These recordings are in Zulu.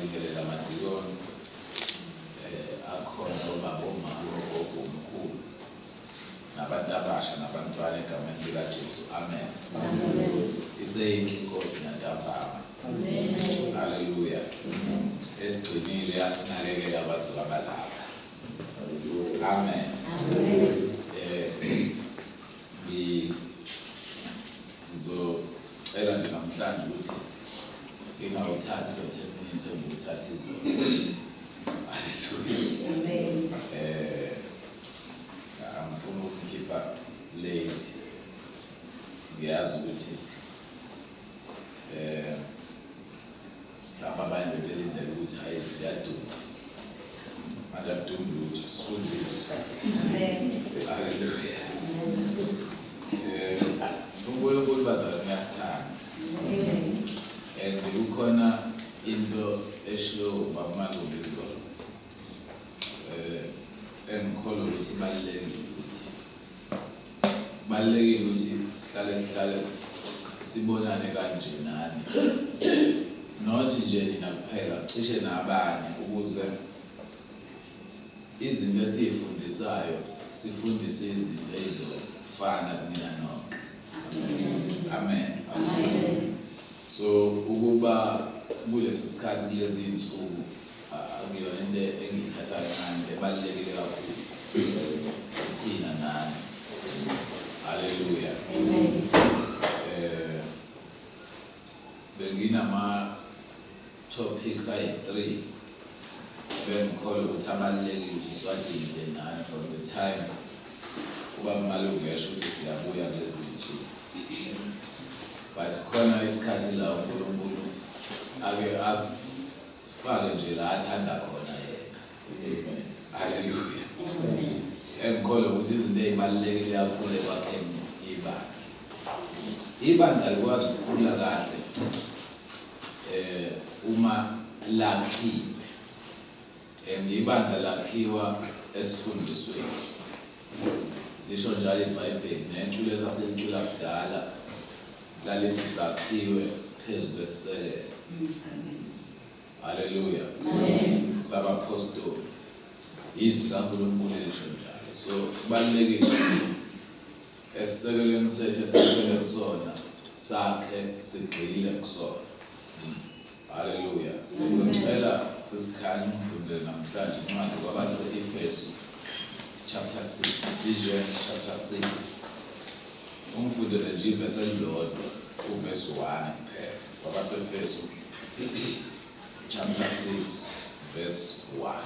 siyabingelela amadikoni akhona obaboma ogogo omkhulu nabantu abasha nabantwana egameni likaJesu. Amen. Iseyinhle inkosi nantambama. Haleluya. Esigcinile yasinakekela abazali abalapha. Amen. Ngizocela nje namhlanje ukuthi ngingawuthathi lo 10 minutes enguthatha izolo. Haleluya. Amen. Angifuni ukukhipha late. Ngiyazi ukuthi mhlawumbe abanye belindele ukuthi hayi ziyaduma. Manje akudumi lutho, sifundiswe. Amen. Haleluya. UNkulunkulu bazalwane uyasithanda. Amen. And kukhona into eshiwo uBamalungu izolo. Engikholwa ukuthi balekile ukuthi sihlale sibonane kanje nani. Nothi nje nina kuphela, cishe nabanye ukuze izinto esizifundisayo sifundise izinto ezifana kunina nonke. Amen. Amen. So ukuba kulesi sikhathi kulezi insuku akuyona into engiyithatha kancane ebalulekile kakhulu thina nani. Haleluya. Amen. Benginama topics ayi-3 bengikholwa ukuthi abalulekile ukuthi siwadingile nani from the time kuba Malungu yasho ukuthi siyabuya kulezi insuku. But khona isikhathi la uNkulunkulu ake asifake nje la athanda khona yena. Amen. Haleluya. Engikholwa ukuthi izinto ezibalulekile kakhulu ekwakheni ibandla. Ibandla likwazi ukukhula kahle uma lakhiwe. And ibandla lakhiwa esifundisweni. Lisho njalo iBhayibheli neculo esaselicula kudala lalithi sakhiwe phezu kwesisekelo. Haleluya. Amen. Sabapostoli. Izwi kaNkulunkulu elisho njalo. So kubalulekile esisekelweni sethu esisekelwe kusona sakhe sigxile kusona. Haleluya. Ngicela sisikhanye umfundele namhlanje incwadi kwabase-Efesu chapter 6, Ephesians chapter 6. Umfundele nje ivesi elilodwa uverse 1 kuphela. Kwabase-Efesu chapter 6 verse 1.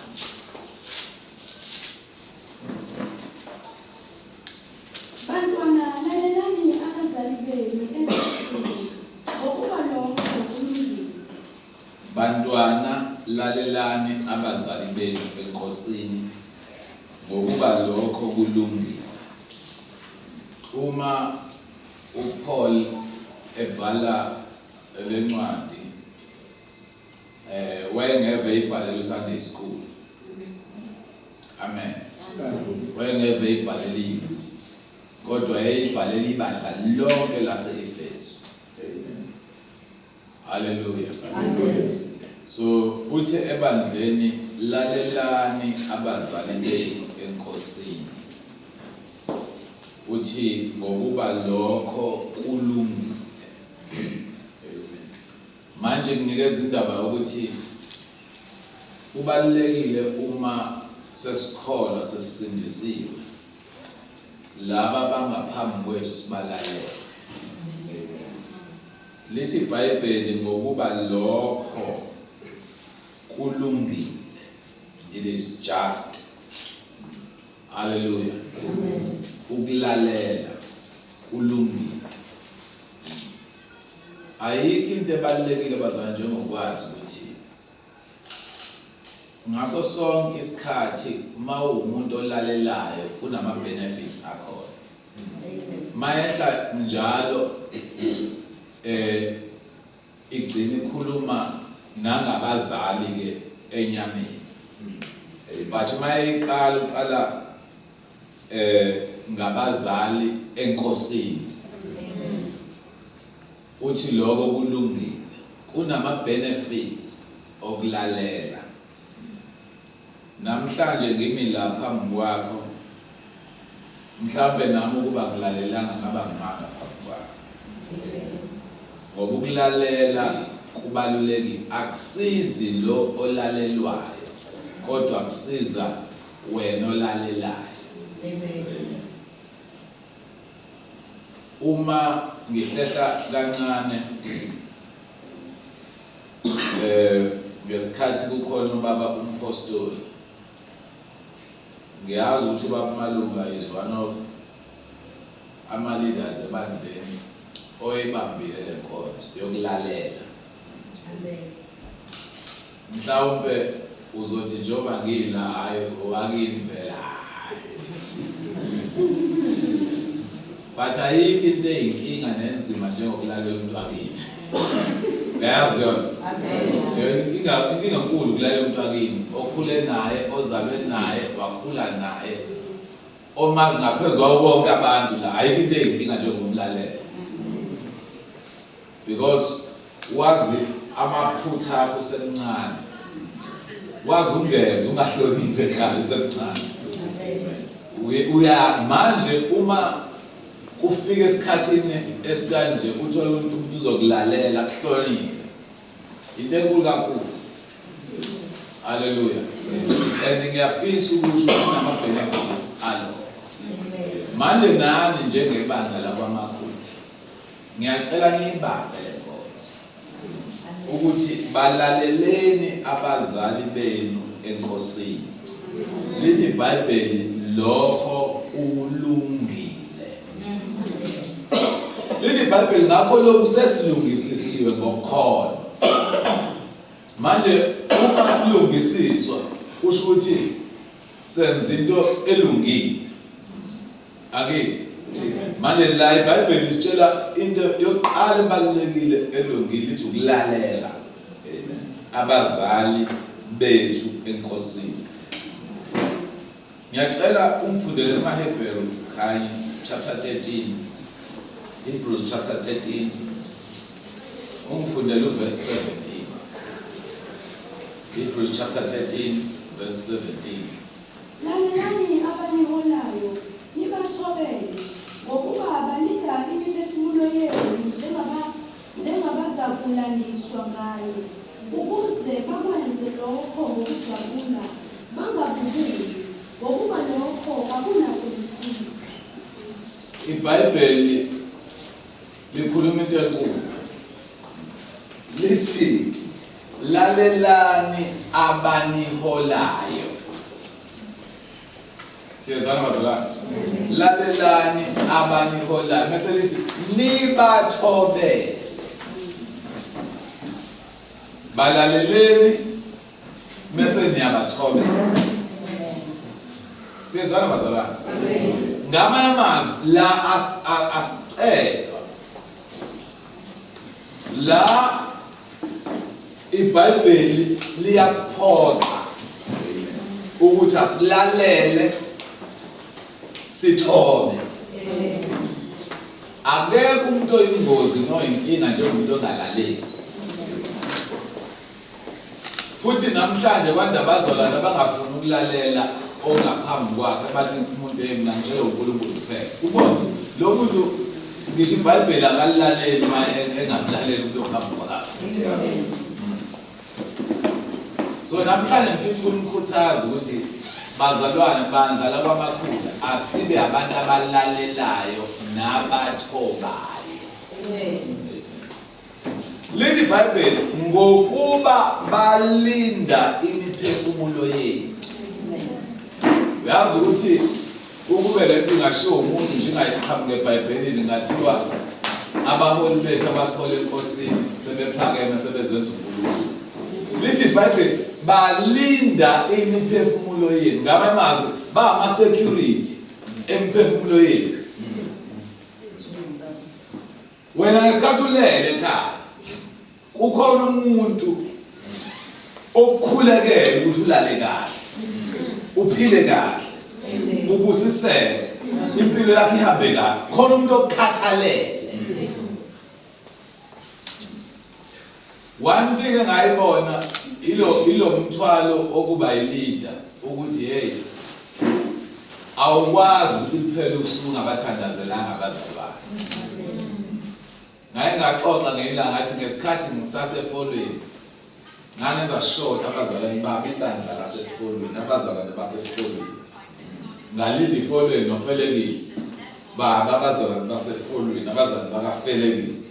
Bantwana lalelani abazali benu enkosini ngokuba lokho kulungile. Bantwana lalelani abazali benu enkosini ngokuba lokho kulungile. Uma uPaul ebhala lencwadi wayengeve ibhalele Sunday school. Amen. Wayengeve ibhalele kodwa yayibhalele ibandla lonke lase-Efesu. Amen. Haleluya. Amen. So uthi ebandleni lalelani abazali benu enkosini. Uthi ngokuba lokho kulungile. Manje kunikeza indaba ukuthi kubalekile uma sesikholwa sesisindisiwe laba bangaphambi kwethu sibalalele. Lithi iBhayibheli ngokuba lokho kulungile. It is just. Hallelujah. Amen. Ukulalela kulungile. Ayikho into ebalulekile bazana njengokwazi ukuthi ngaso sonke isikhathi uma umuntu olalelayo kunama benefits akhona. Amen. Mayehla njalo igcina ikhuluma nangabazali ke enyameni. But mayiqala uqala ngabazali enkosini. Amen. Uthi lokho kulungile kunama benefits okulalela. Namhlanje ngimi la phambi kwakho, mhlawumbe nami ukuba ngilalelanga ngaba ngimanga phambi kwakho. Ngoba ukulalela kubalulekile, akusizi lo olalelwayo kodwa kusiza wena olalelayo. Uma ngihlehla kancane ngesikhathi kukhona ubaba umpostoli, ngiyazi ukuthi ubaba Malunga is one of ama-leaders ebandleni oyibambile le nkonzo yokulalela. Mhlawumbe uzothi njengoba ngila hayi owakini vela but ayikho into eyinkinga nenzima njengokulalela umuntu wakini. Uyayazi leyo? Inkinga enkulu ukulalela umuntu wakini, okhule naye, ozalwe naye, wakhula naye, omazi ngaphezu kwawo bonke abantu la. Ayikho into eyinkinga njengomlalela, because wazi amaphutha akho semncane, wazi ungeze ungahloniphe ekhaya usemncane. Uya manje uma kufika esikhathini esikanje uthola umuntu uzokulalela kuhloniphe, into enkulu kakhulu. Haleluya. And ngiyafisa ukuthi kunama-benefits alo. Manje nani njengebandla lakwaMakhutha ngiyacela niyibambe le nkonzo ukuthi balaleleni abazali benu enkosini. Lithi iBhayibheli lokho kulungile. Lithi iBhayibheli ngakho lokhu sesilungisisiwe ngokukhona. Manje uma silungisiswa kusho ukuthi senza into elungile. Akithi. Manje la iBhayibheli isitshela into yokuqala ebalulekile elungile ithi ukulalela abazali bethu enkosini. Ngiyacela umfundele eMahebheru khanye chapter 13, Hebrews chapter 13, umfundele uverse 17. Hebrews chapter 13 verse 17. Lalelani abaniholayo, nibathobele, ngokuba balinda imiphefumulo yenu njengabazakulandiswa ngayo, ukuze bakwenze lokho ngokujabula, bangabubuli, ngokuba lokho akunakulisiza. iBhayibheli likhuluma into enkulu. Lithi lalelani abaniholayo. Siyezwana bazalwane? Lalelani abaniholayo. Mase lithi nibathobele. Balaleleni mase niyabathobela. Siyezwana bazalwane? Ngamanye amazwi la asicelwa. La iBhayibheli liyasiphoqa ukuthi asilalele sithobe. Akekho umuntu oyingozi noyinkinga njengomuntu ongalaleli. Futhi namhlanje kwanda bazalwane abangafuni ukulalela ongaphambi kwakhe bathi umuntu yena nje uNkulunkulu kuphela. Ubona lo muntu ngisho iBhayibheli akalilaleli engamlaleli umuntu ongaphambi kwakhe. So namhlanje ngifisa ukumkhuthaza ukuthi bazalwane bandla lakwaMakhutha asibe abantu abalalelayo nabathobayo. Lithi iBhayibheli ngokuba balinda imiphefumulo yenu. Uyazi ukuthi ukube lento ingashiwo umuntu njengayiqhamuka eBhayibhelini ngathiwa abaholi bethu abasihola enkosini sebephakeme sebezenza uNkulunkulu. Lithi iBhayibheli balinda imiphefumulo yenu. Ngamanye amazwi ba ama security imiphefumulo yenu. Wena ngesikhathi ulele ekhaya kukhona umuntu okukhulekela ukuthi ulale kahle, uphile kahle, ubusiseke, impilo yakhe ihambe kahle. Khona umuntu okukhathalele. One thing engayibona ilo mthwalo okuba yileader ukuthi hey awukwazi ukuthi kuphela usuku ngabathandazelanga abazalwane. Ngaye ngaxoxa ngelanga ngathi ngesikhathi ngisasefolweni nganenza short abazalwane bami ibandla lasefolweni abazalwane basefolweni ngalidi ifolweni nofelekisi baba abazalwane basefolweni abazalwane bakafelekisi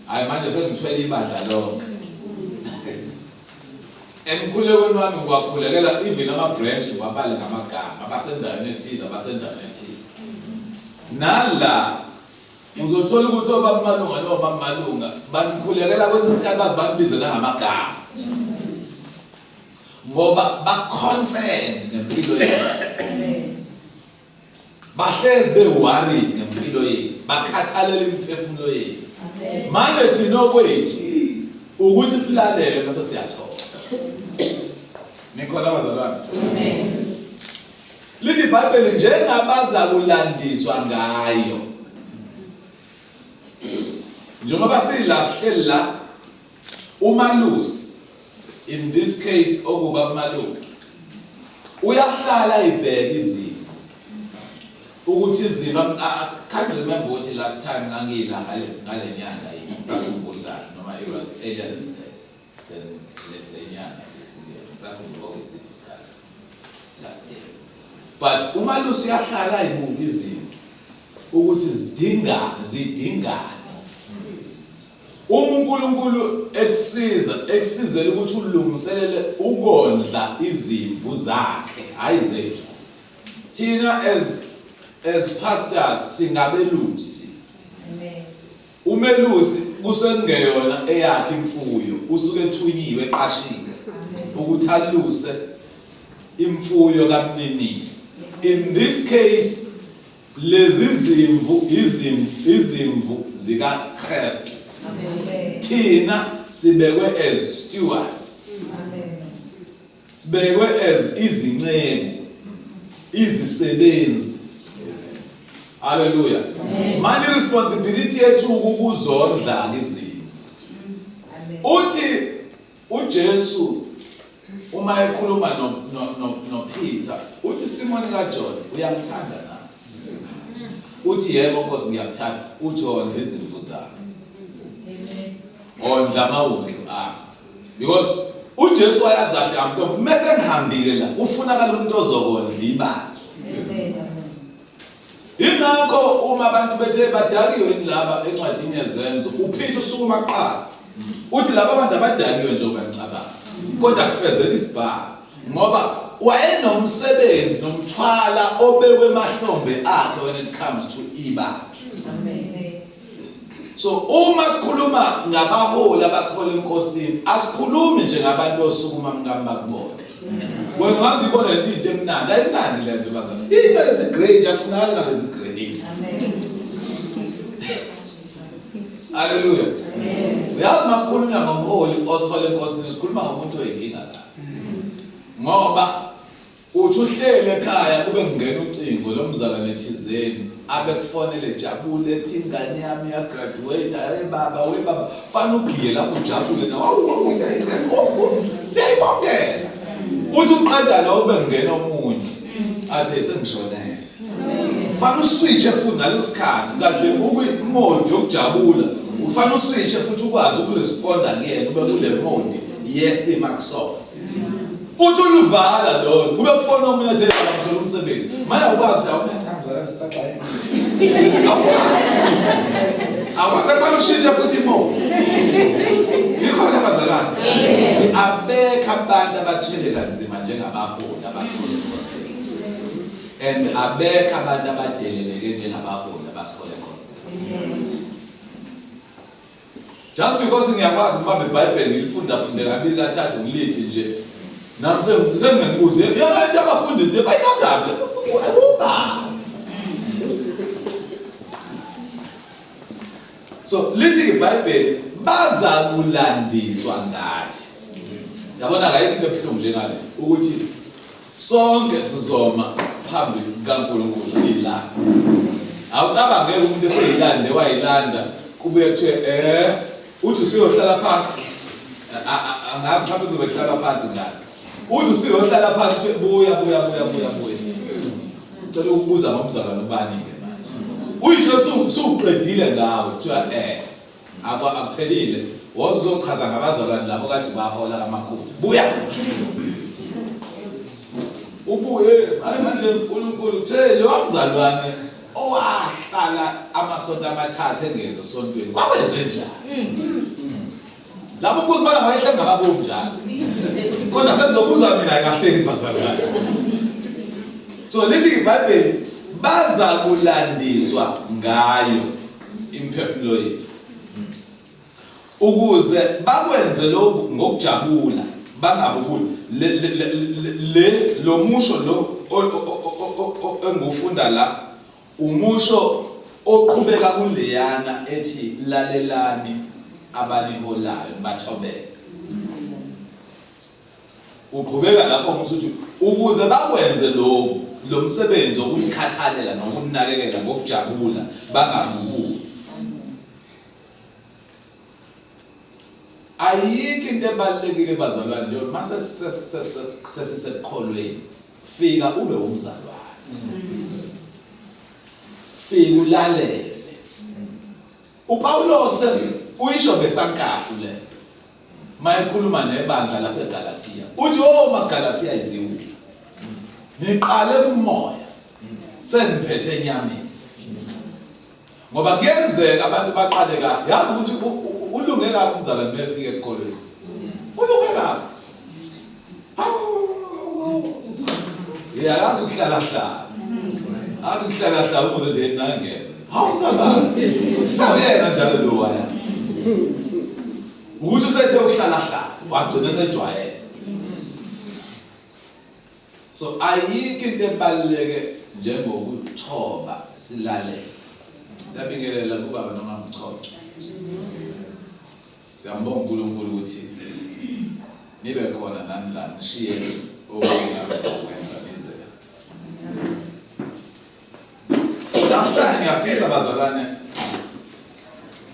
hayi manje sengithwele ibandla lonke. Emkhulekweni wami kwakhulekela even ama-branch wabale ngamagama abasendaweni ethize abasendaweni ethize. Nala uzothola ukuthi obamalunga nobamalunga banikhulekela kwesinye isikhathi baze banibize nangamagama ngoba ba-concerned ngempilo yenu, bahlezi be-worried ngempilo yenu, bakhathalela imiphefumulo yenu. Manje thina okwethu ukuthi silalele bese siyathola. Nikhona abazalwane? Lithi iBhayibheli njengabaza kulandiswa ngayo. Njengoba sihleli la umalusi in this case okuba umaluki uyahlala ibheka izimo ukuthi izimo I can't remember what last time ngangilanga ngale nyanga ngizakhumbula noma it was earlier than that then le nyanga ngizakhumbula ngesiphi isikhathi last year. But umalusi uyahlala ibuka izimo ukuthi zidingane. uNkulunkulu ekusizela ukuthi ulungiselele ukondla izimvu zakhe hayi zethu. Thina as pastors singabelusi. Amen. Umelusi kusengeyona eyakhe imfuyo usuke ethunyiwe eqashile ukuthi aluse imfuyo kaMnini. In this case lezi izimvu zika Christ. Amen. Thina sibekwe as stewards. Amen. Sibekwe as izinceku, izisebenzi. Hallelujah. Manje responsibility yethu ukuzondla izimvu. Amen. Uthi uJesu uma ekhuluma no Peter uthi Simon kaJohn uyamthanda na? Uthi yebo Nkosi ngiyakuthanda. Uthi ondla izimvu zakho. Ondla amawundlu because uJesu wayazi kahle amhlophe mase ngihambile la ufunakala umuntu ozokondla ibandla. Ingakho uma abantu bethe badakiwe laba encwadini yezenzo uPeter usukuma kuqala uthi laba abantu abadakiwe njengoba ngicabanga kodwa kufezela isibhalo ngoba wayenomsebenzi nomthwala obekwe emahlombe akhe when it comes to ibandla. Amen. So uma sikhuluma ngabaholi abasihola enkosini asikhulumi nje ngabantu osukuma mkamba kubona. Wena ungazibona into emnandi ayimnandi le nto bazana. Into lesigrade akufunakala ngabe zigrade. Amen. Hallelujah. Uyazi makukhulunywa ngomholi osihola enkosini sikhuluma ngomuntu oyinkinga la. Ngoba uthi uhlele ekhaya kube ngena ucingo lomzalwane thizeni abe kufonele jabule ethi ingane yami ya graduate ayi baba we baba fana ugiye lapho ujabule na siyayibongela uthi uqeda lo ube ngena omunye athi sengishonela fana uswitch futhi ngaleso sikhathi kanti ukwi-mode yokujabula ufana uswitch futhi ukwazi ukuresponda kuyena ube kule mode yes imakusona uthi uluvala lo kube kufona omunye athi ngithola umsebenzi manje ukwazi awunathamza sisaqaye awasefana ushintshe futhi imo nikhona abazalwane abekho abantu abathwele kanzima njengabaholi abasihola enkosini and abekho abantu abadeleleke njengabaholi abasihola enkosini. Just because ngiyakwazi ukubamba iBhayibheli ngilifunda kabili kathathu ngilithi nje nami sengibuze yona into abafundisi de bayithatha uba so lithi iBhayibheli baza kulandiswa ngathi. Yabona akayikho into ebuhlungu njengale ukuthi sonke sizoma phambi kaNkulunkulu silanda. Awucabangeke umuntu eseyilande wayilanda kubuye kuthiwe uthi usiyohlala phansi angazi mhlawumbe uzohlala phansi ngalo uthi usiyohlala phansi uthi buya sicela ukubuza ngomzalwane ubani-ke manje uyitho suqedile ngawe kuthiwa akuphelile wozochaza ngabazalwane labo kade bahola amakhutha buya ubuye manje uNkulunkulu uthe lo mzalwane owahlala amasonto amathathu engeze esontweni kwakwenze njani labo kuze bangabayehle ngababomu njalo kodwa sekuzobuza mina kahle bazalwane so lithi iBhayibheli baza kulandiswa ngayo imphefumulo yethu ukuze bakwenze lokhu ngokujabula bangabukuli lo musho lo engufunda la umusho oqhubeka kuleyana ethi lalelani abaniholayo bathobeke uqhubeka lapho umusuthi ukuze bakwenze lo msebenzi wokunikhathalela nokunakekela ngokujabula bangabukuli ayikho into ebalulekile bazalwane nje mase sesisekholweni fika ube umzalwane fika ulalele uPawulos uyisho besankahlu le mayikhuluma nebandla laseGalatia uthi maGalatia iziwu niqale kumoya seniphethe enyameni ngoba kuyenzeka abantu baqale kahle yazi ukuthi ulunge kabi umzalwane befike ekolweni ulunge kabi yazi ukuhlala ukuze nje nangenze mzalwane sawuyena njalo lo waya ukuthi usethe ukuhlala wagcina sejwayele so ayikho into ebaluleke njengokuthoba silalele siyabingelela kubaba noma umchocho siyambonga uNkulunkulu ukuthi nibe khona nani la nishiye okwenza nizela so namhlanje ngiyafisa bazalwane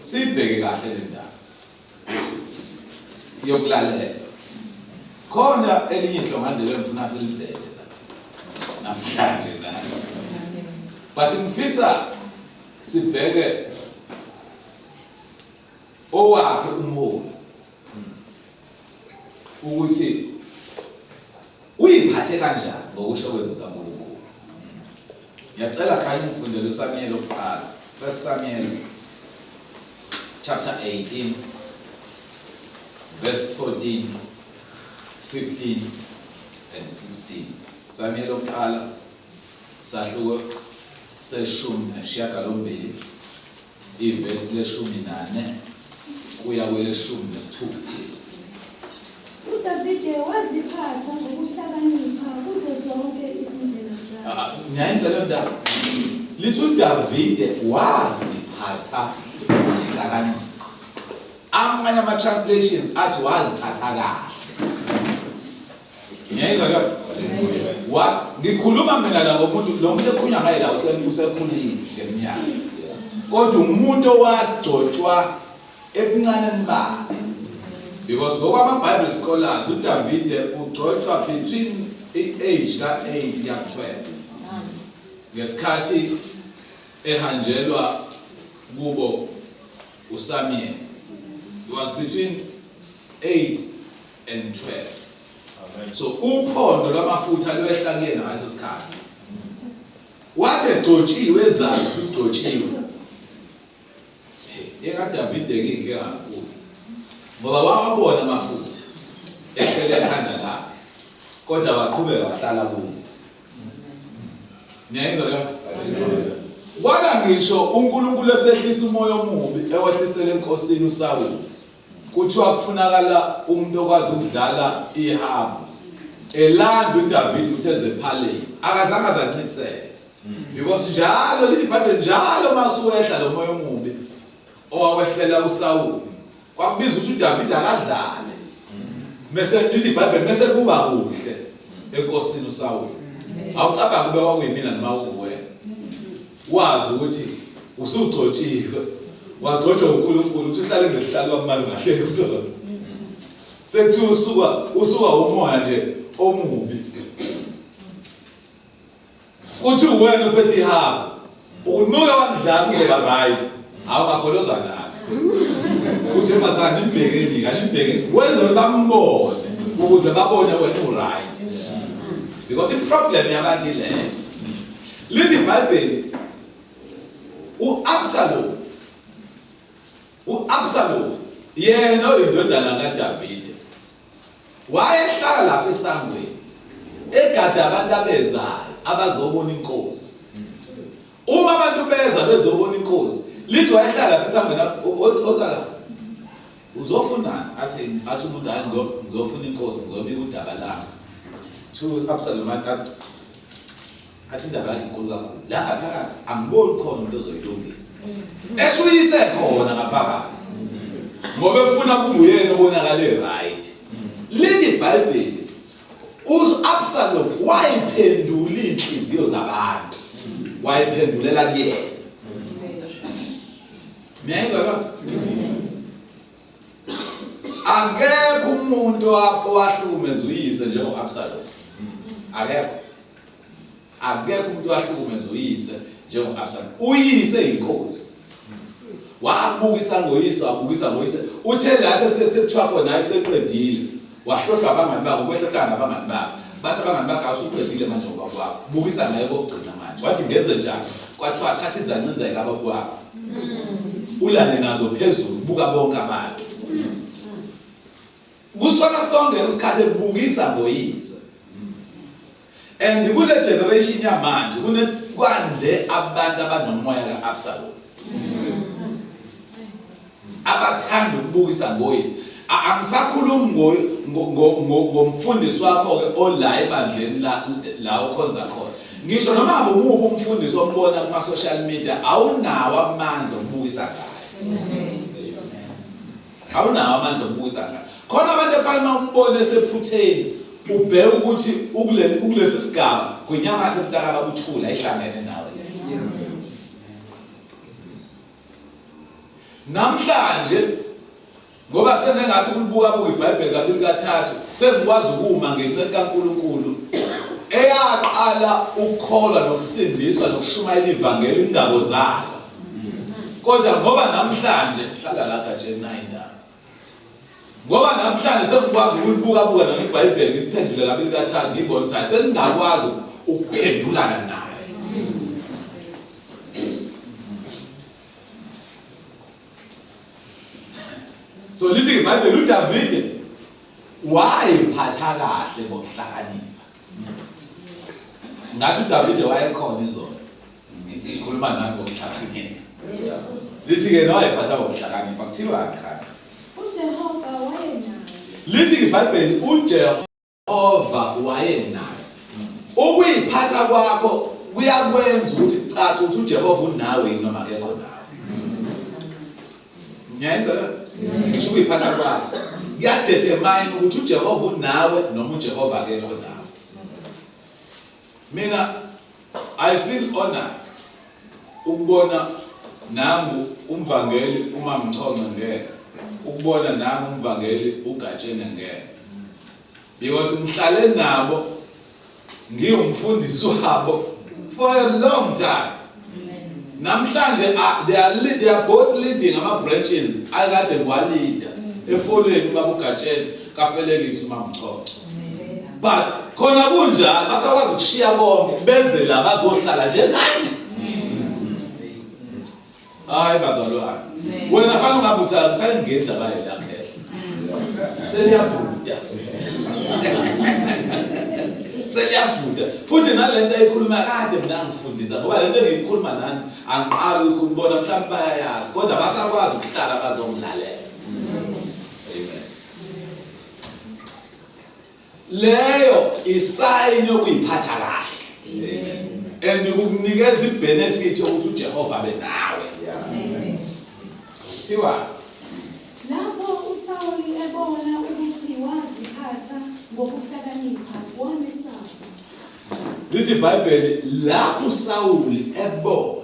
sibheke kahle le ndaba yokulalela khona elinye ihlongandlela engifuna silibheke namhlanje nayo but ngifisa sibheke owakhe umholi ukuthi uyiphathe kanjani ngokusho kwezwi kaNkulunkulu ngiyacela khanye ngifundele uSamuel oqala 1 Samuel chapter 18 verse 14 15 and 16 Samuel oqala sahluko seshumi nesishiyagalombili iverse le-14 kuya kwele-16 uDavide waziphatha ngokuhlakanipha kuzo zonke izindlela zakhe. Ngiyayenza leyo ndaba lithi uDavide waziphatha ngokuhlakanipha amanye ama-translations athi waziphatha kahle ngiyayenza leyo ngikhuluma mina la ngomuntu lo muntu ekhunya ngaye la usekhulile ngeminyaka kodwa umuntu owagcotshwa ebuncaneni bakhe because ngokwama-Bible scholars uDavide ugcotshwa between age ka-8 ya 12 ngesikhathi ehanjelwa kubo uSamuel. It was between 8 and 12. So uphondo lwamafutha lwehla kuyena ngaleso sikhathi wathi egcotshiwe ezazi ugcotshiwe ekaDavide ke kakhulu ngoba wawabona amafutha ehlele ekhanda lakhe kodwa waqhubeka wahlala kuwo niyayizwa leyo wala ngisho uNkulunkulu esehlisa umoya omubi ewehlisele enkosini uSawuli kuthiwa kufunakala umuntu okwazi ukudlala ihabu elanda uDavide utheze palace akazange azancikisele because njalo lithi iBhayibheli njalo masuwehla lo moya omubi owawehlela uSawuli kwakubizwa ukuthi uDavide akadlale bese lithi iBhayibheli bese kuba kuhle enkosini uSawuli awucabanga kube kwakuyimina noma ukuwena wazi ukuthi usugcotshiwe wagcotshwa uNkulunkulu ukuthi uhlale ngesihlalo kwamali ngahle kusona Sekuthiwa usuka umoya nje omubi. Uthi wena uphethe ihaba. Unuka wamdlala uzoba right. Awukakholoza nathi. Uthi bazana nibhekeni, kanibheke. Wenze bambone ukuze babone wena u-right. Because the problem yabantu ile. Lithi iBhayibheli u-Absalom yena oyindodana kaDavide wayehlala lapha esangweni egada abantu abezayo abazobona inkosi. Uma abantu beza bezobona inkosi lithi wayehlala lapha esangweni ozala uzofuna athi umuntu hayi ngizofuna inkosi ngizobika udaba lami. Absalom athi indaba yakhe inkulu kakhulu la ngaphakathi angiboni khona umuntu ozoyilungisa. Esuyise khona ngaphakathi ngoba efuna kunguyena obonakale right. Lithi iBhayibheli u-Absalom wayiphendula inhliziyo zabantu, wayiphendulela kuyena. Miyayizwa lo? Akekho umuntu owahlukumeza uyise njengo-Absalom. Akekho umuntu owahlukumeza uyise njengo-Absalom. Uyise inkosi. Wabukisa ngoyise, wabukisa ngoyise. Uthe la sekuthiwa khona naye useqedile. Wahlohla abangani bakhe, ukwehlekana nabangani bakhe. Bathi abangani bakhe awusuqedile manje ngoba kwakho. Bukisa naye kokugcina manje. Wathi ngenze njani? Kwathiwa thatha izancinza zikababa kwakho. Ulale nazo phezulu, buka bonke abantu. Kusona sonke isikhathi ebukisa ngoyise. And kule generation yamanje kwande abantu abanomoya kaAbsalom. Abathanda ukubukisa ngoyise. Angisakhulumi ngomfundisi wakho ke ola ebandleni la ukhonza khona. Ngisho noma ngabe umuphi umfundisi ombona kuma social media awunawo amandla okubukisa ngaye. Awunawo amandla okubukisa ngaye. Khona abantu efanele umbone esephutheni ubheke ukuthi ukulesi sigaba kwenyamathe mntaka babuthula ihlangene nawe le. Namhlanje ngoba senengathi ukubuka iBhayibheli kabili kathathu sengikwazi ukuma ngenceke kaNkulunkulu eyaqala ukukholwa nokusindiswa nokushumayela ivangeli indaba zakho. Kodwa ngoba namhlanje hlala la gatsheni nayindaba. Ngoba namhlanje sengikwazi ukulibuka noma iBhayibheli ngiphendule kabili kathathu ngibone ukuthi sengingakwazi ukuphendulana naye. So lithi iBhayibheli uDavide wayephatha kahle ngokuhlakanipha. Ngathi uDavide wayekhona izolo. Sikhuluma nani ngokuhlakanipha. Lithi ke wayephatha ngokuhlakanipha kuthiwa akhaya. uJehova wayenaye. Lithi iBhayibheli uJehova wayenaye. Ukuyiphatha kwakho kuyakwenza ukuthi caca ukuthi uJehova unawe noma akekho nawe. Ngiyezwa la? Ngisho ukuyiphatha kwakho kuyadetermine ukuthi uJehova unawe noma uJehova akekho nawe. Mina I feel honored ukubona nangu umvangeli uma Mchongco ngeke, ukubona nangu umvangeli uGatsheni ngeke, because ngihlale nabo ngiyumfundisi wabo for a long time. Namhlanje they are both leading ama branches akade ngwalida efoleni babuGatsheni kaFelekisi uMamchongco. But khona kunjalo basakwazi ukushiya bonke beze la bazohlala njengani. Hayi bazalwane. Wena fanele ungabuthaka kusayingeda baye la khehla. Seliyabhuda. Seliyabhuda. Futhi nalento ayikhuluma kade mina ngifundisa ngoba lento engiyikhuluma nani angiqali ukubona mhlawumbe bayayazi kodwa basakwazi ukuhlala bazongilalela. Amen. Leyo isayini yokuyiphatha kahle. Amen. And ukunikeza ibenefit ukuthi uJehova abe nawe. Amen. Thiwa Lapho uSawuli ebona ukuthi waziphatha ngokuhlakanipha wamesaba. lithi iBhayibheli lapho uSawuli ebona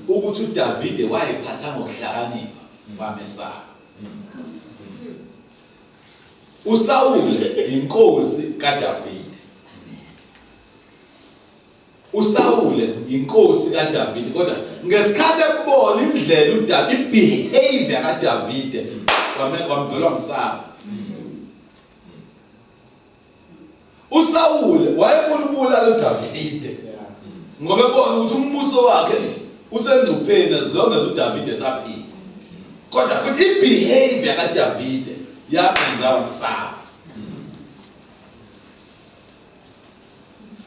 ukuthi uDavide wayephatha ngokuhlakanipha wamesaba. uSawule inkosi kaDavide. uSawule inkosi kaDavide kodwa ngesikhathi ebona indlela ibehavior kaDavide kwamvelwa umsaba. uSawule wayefuna ukubulala uDavide ngoba ebona ukuthi umbuso wakhe usengcupheni as long as uDavide esaphila. Kodwa futhi ibehavior kaDavide yamenza wamsaba.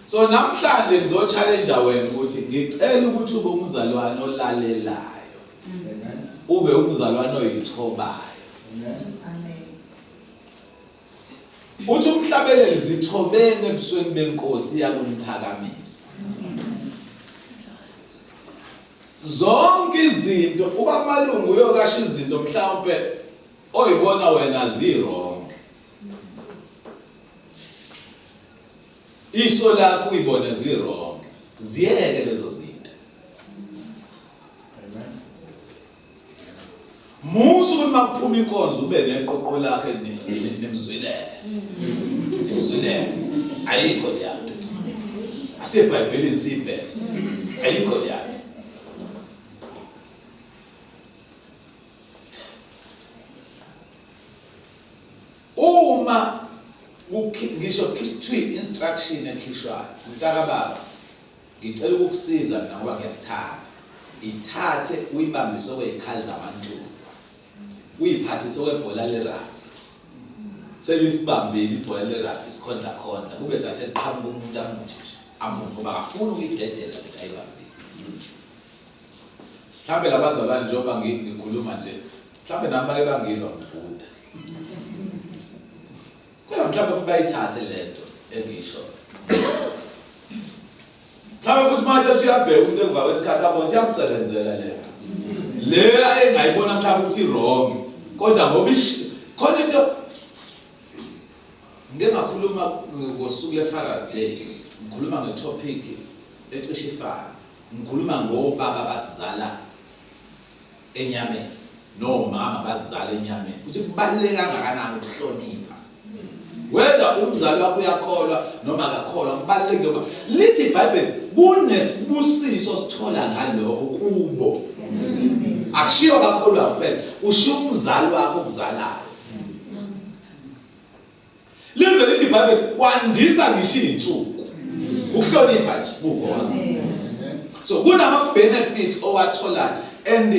So namhlanje ngizochallenge wena ukuthi ngicela ukuthi ube umzalwane olalelayo. Ube umzalwane oyithobayo. Amen. Uthi umhlabeleli zithobene ebusweni benkosi yakuniphakamisa. Zonke izinto uba malungu uyokasha izinto mhlawumbe oyibona wena zirong. Iso lakho uyibone zirong. Ziyeke lezo zinto. Musu ukuthi makuphuma inkonzo ube neqoqo lakho nemzwilele. Nemzwilele. Ayikho leyo. AseBhayibhelini sibheke. Ayikho leyo. Uma ngisho kuthiwa instruction ekhishwayo mntaka baba ngicela ukukusiza mina ngoba ngiyakuthanda ithathe uyibambise kwezikhali zabantu uyiphathise kwebhola lerugby selisibambile ibhola lerugby isikhondla khondla kube sathi eqhamuka umuntu amuthi amuntu ngoba akafuni ukuyidedela ukuthi ayibambile. Mhlambe labazalwane njengoba ngikhuluma nje mhlambe nami bake bangizwa ngibhuda kodwa mhlawumbe futhi bayithathe lento engisho. Mhlawumbe futhi mase uyabheka umuntu emva kwesikhathi abona iyamsebenzela lento. Le ayengayibona mhlawumbe ukuthi wrong kodwa ngoba khona into ngeke ngakhuluma ngosuku leFathers Day ngikhuluma ngetopic ecishe ifana. Ngikhuluma ngobaba basizala enyameni nomama basizala enyameni ukuthi kubaluleke kangakanani ukuhlonipha. Whether umzali wakho uyakholwa noma akakholwa kubalulekile ngoba lithi iBhayibheli kunesibusiso sithola ngalokho kubo. Akushiyo abakholwa kuphela, ushiya umzali wakho okuzalayo. Lize lithi iBhayibheli kwandisa ngisho izinsuku. Ukuhlonipha nje bukhona. So kunama benefits owatholayo and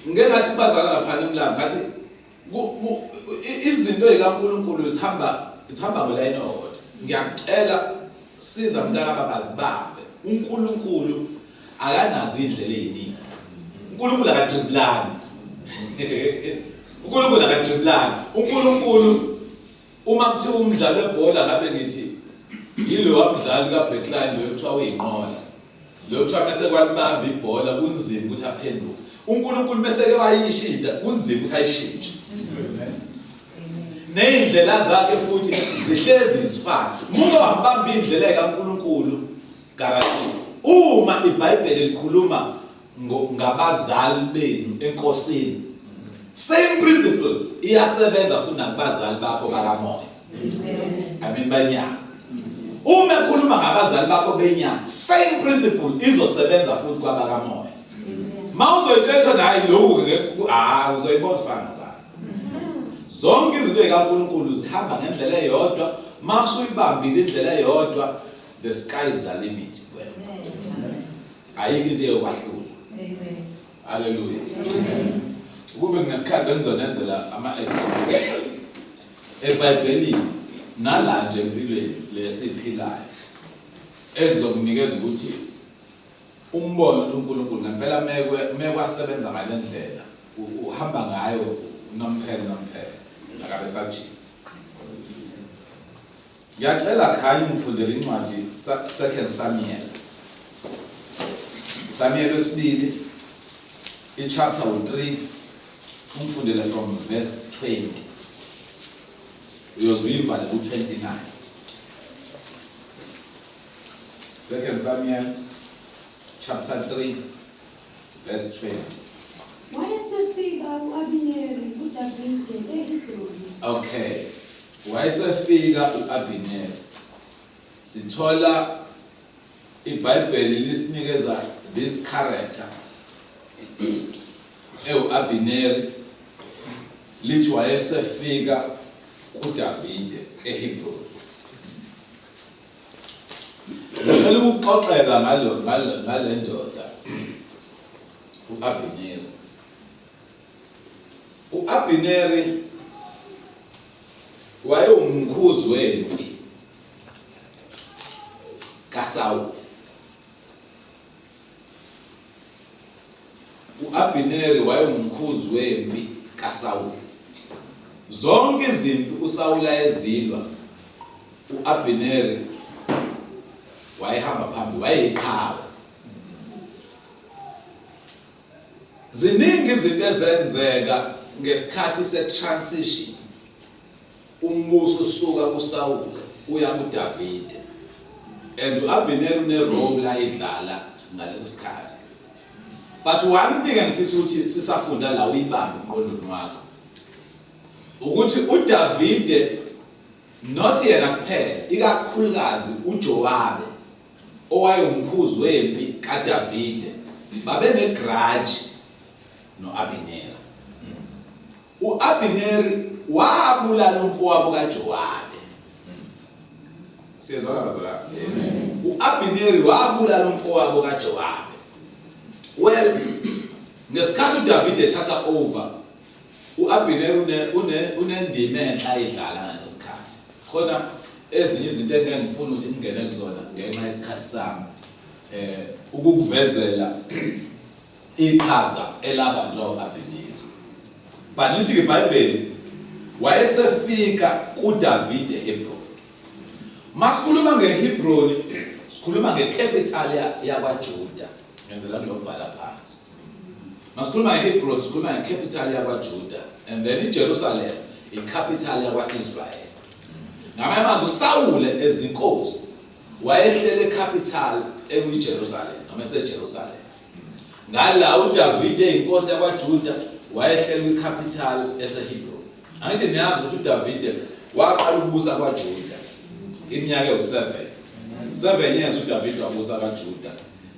ngeke ngathi kubazala lapha emlazi ngathi izinto ezikaNkulunkulu zihamba ngolayini owodwa. Ngiyacela siza mntaka baba zibambe. uNkulunkulu akanazi indlela eziningi. uNkulunkulu akadriblani. uNkulunkulu akadriblani. uNkulunkulu uma kuthiwa umdlalo webhola ngabe ngithi yilo wamdlali kaBackline lo ekuthiwa uyinqola. Lo kuthiwa bese kwalibamba ibhola kunzima ukuthi aphenduke. uNkulunkulu bese ke wayishinda kunzima ukuthi ayishintshe. Neindlela zakhe futhi zihlezi zifana. Muke wambamba indlela kaNkulunkulu garanti. Uma iBhayibheli likhuluma ngabazali benu enkosini, same principle iyasebenza futhi nakubazali bakho bakamoya. I mean banyama. Uma ekhuluma ngabazali bakho benyama, same principle izosebenza futhi kwabakamoya. Mawuzoyithetha naye lokhu ke uzoyibona fana. Zonke izinto zikaNkulunkulu zihamba ngendlela eyodwa. Masuyibambile indlela eyodwa, the sky is the limit. Ayikho into eyokwahlula. Amen. Hallelujah. Kube ngesikhathi ngizonenzela ama-example eBhayibhelini nala nje empilweni lesiphilayo engizokunikeza ukuthi umbono uNkulunkulu ngempela mekwasebenza ngalendlela uhamba ngayo unomphela akabe sathi. Ngiyacela khanye ngifundele incwadi 2 Samuel wesibili chapter 3 umfundele from verse 20 uyozwiva le ku29. 2 Samuel chapter 3 verse 20. Wayesefika u-Abineri kuDavide eHebhroni. Okay. wayesefika uAbineri. Sithola iBhayibheli lisinikeza this character uAbineri lithi wayesefika kuDavide eHebron. Ngicela ukuxoxela ngale ndoda uAbineri. uAbineri wayewumkhuzi wempi kaSawuli. uAbineri wayewumkhuzi wempi kaSawuli. Zonke izimpi uSawuli ayezilwa, uAbineri wayehamba phambili, wayeyiqhawe. Ziningi izinto ezenzeka ngesikhathi se-transition, umbuso usuka kuSawuli uya kuDavide, and uAbineri une-role ayidlala ngaleso sikhathi. But one thing engifisa ukuthi sisafunda la uyibambe emqondweni wakho ukuthi uDavide not yena kuphela, ikakhulukazi uJowabe owayengumkhuzi wempi kaDavide babenegrudge noAbineri. uAbineri wabulala umfowabo kaJowabe. Siyezwana bazalwane? uAbineri wabulala umfowabo kaJowabe. Well, ngesikhathi uDavide ethatha over, uAbineri unendima enhle ayidlala ngaleso sikhathi. Khona ezinye izinto engeke ngifuna ukuthi ngingene kuzona ngenxa yesikhathi sami, ukukuvezela iqhaza elabanjwa uAbineri. But lithi iBhayibheli wayesefika kuDavide eHebron. Masikhuluma ngeHebron, sikhuluma ngecapital yakwaJuda. Ngenzela lokubhala phansi. Masikhuluma ngeHebron, sikhuluma ngecapital yakwaJuda, and then iJerusalem icapital yakwaIsrael. Ngamanye amazwi uSawule ezinkosi wayehlele ecapital ekuJerusalem noma eseJerusalem. Ngala uDavide inkosi yakwaJuda wayehlele icapital eseHebron. Angithi niyazi ukuthi uDavide waqala ukubusa kwaJuda iminyaka ewu7. 7 years uDavide wabusa kwaJuda,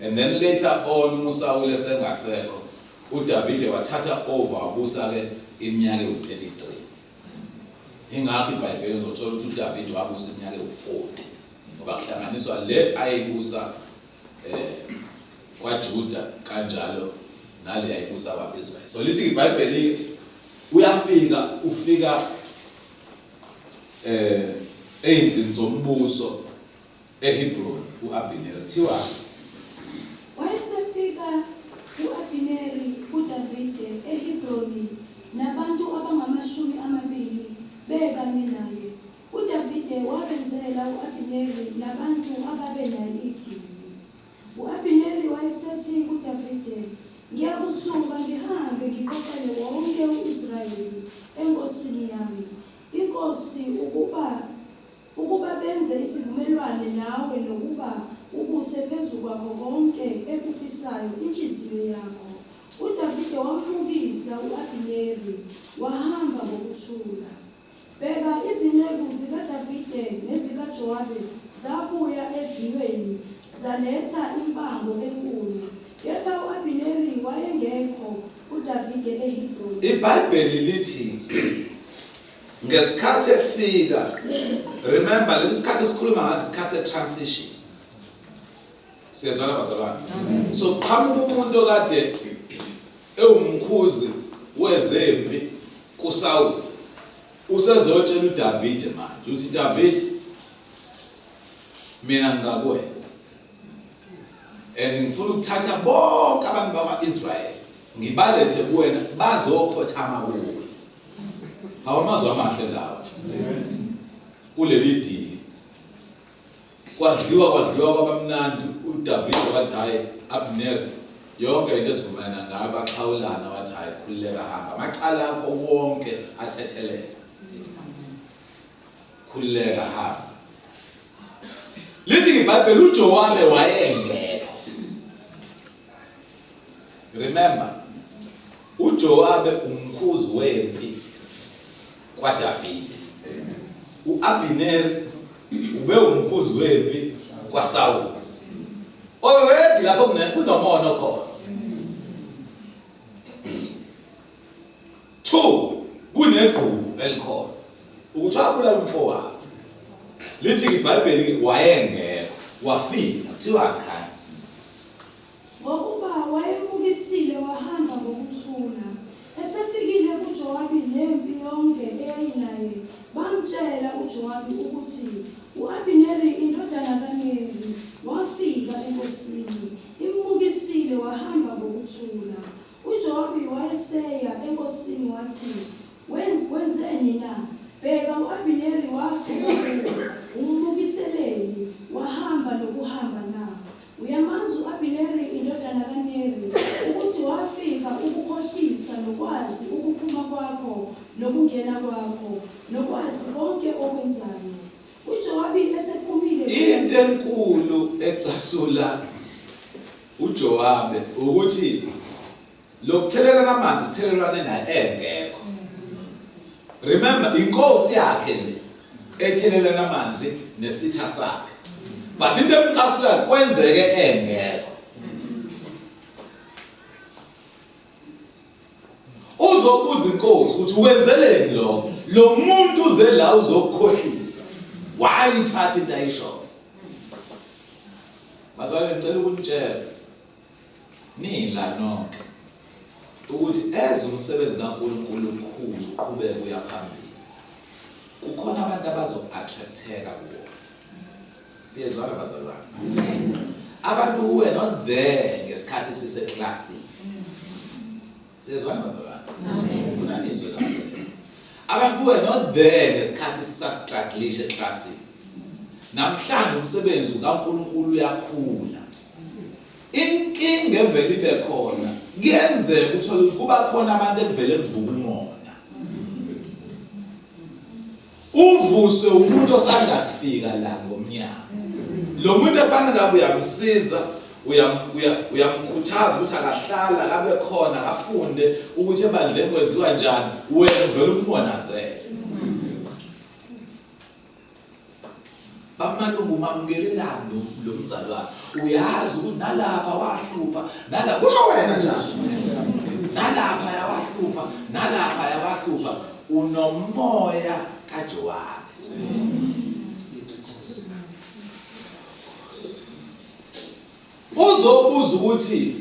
and then later on uSawule sengasekho, uDavide wathatha over wabusa ke iminyaka ewu33. Ingakho iBhayibheli uzothola ukuthi uDavide wabusa iminyaka ewu40 ngoba kuhlanganiswa le ayibusa kwaJuda kanjalo nale ayibusa kwaIsrael. So lithi iBhayibheli ufika endlini zombuso eHebron uAbineri. Kuthiwa wayesefika uAbineri kuDavide eHebroni nabantu abangama20 bekanye naye. uDavide wabenzela uAbineri nabantu ababenayo idili. uAbineri wayesethi kuDavide, ngiyakusuka ngihambe ngiqoqele wonke uIsrayeli enkosini yami, inkosi ukuba benze isivumelwano nawe nokuba ubuse phezu kwakho konke ekufisayo inhliziyo yakho. uDavide wamphukisa uAbineri wahamba ngokuthula. Bheka, izinceku zikaDavide nezikaJowabe zabuya edilweni zaletha impango enkulu, kepha uAbineri wayengekho uDavide eHebron. iBhayibheli lithi ngesikhathi efika, remember lesi sikhathi esikhuluma ngaso isikhathi se-transition. Siyezwana bazalwane? So qhamuka umuntu okade ewumkhuzi wezempi kuSawuli usezotshela uDavide manje uthi, Davide, mina ngingakuwena and ngifuna ukuthatha bonke abantu bakwaIsrael ngibalethe kuwena bazokhothama kuwe. Awamazwi amahle lawo. Kuleli dili kwadliwa kwabamnandi. uDavide wathi hayi Abineri, yonke into esivumelana ngayo baxhawulana, wathi hayi khulileka hamba, amacala akho wonke athethelele, khulileka hamba. Lithi iBhayibheli uJowabe wayengekho. Remember, uJowabe umkhuzi wempi kwaDavide. u-Abineri ube umkhuzi wempi kwaSawuli. Already lapho kunomono khona. 2 kunegqubu elikhona ukuthi wabulala umfowabo. Lithi iBhayibheli wayengekho wafika kuthiwa khaya. Ngokuba wayemukisile wahamba ngokuthula. Esefikile kuJowabi nempi yonke eyayinaye, bamtshela uJowabi ukuthi u-Abineri indodana kaNeri wafika enkosini, imukisile wahamba ngokuthula. uJowabi wayeseya enkosini wathi, wenzeni na? Bheka u-Abineri wafika umbukiseleni wahamba nokuhamba na. Uyamazi u-Abineri indodana kaNeri ukuthi wafika ukukhohlisa nokwazi ukuphuma kwakho nokungena kwakho nokwazi konke okwenzayo. uJowabi esephumile Into enkulu ecasula uJowabi ukuthi lokuthelelana amanzi thelelane naye engekho. Remember inkosi yakhe le ethelelana amanzi nesitha sakhe. But into emcasulayo kwenzeke engekho. Uzobuza inkosi ukuthi wenzeleni lo muntu uze la uzokukhohlisa. Why ithatha into ayisho? Bazalwane ngicela ukunitshela nila nonke ukuthi eze umsebenzi kaNkulunkulu omkhulu uqhubeke uya phambili. Kukhona abantu abazo-attracteka kuwo. Siyezwana bazalwane. Abantu who were not there ngesikhathi siseklasini. Siyezwana bazalwane. Amen. Ufuna nizwe lapho. Abantu who were not there ngesikhathi sisastruggle eklasini. Namhlanje umsebenzi kaNkulunkulu uyakhula. Inkinga evele ibe khona kuyenzeka uthole kuba khona abantu ekuvele kuvuka umona. Uvuswe umuntu osanda kufika la ngomnyaka. Lo muntu efanele ngabe uyamsiza, uyamkhuthaza ukuthi akahlala kabe khona akafunde ukuthi ebandleni kwenziwa kanjani, wena uvele umbonazele. Bamalungu mamukelelana lo mzalwane. Uyazi ukuthi nalapha wahlupha, nalapha kusho wena njalo. Nalapha yawahlupha, nalapha yawahlupha. Unomoya kaJowabi. Uzobuza ukuthi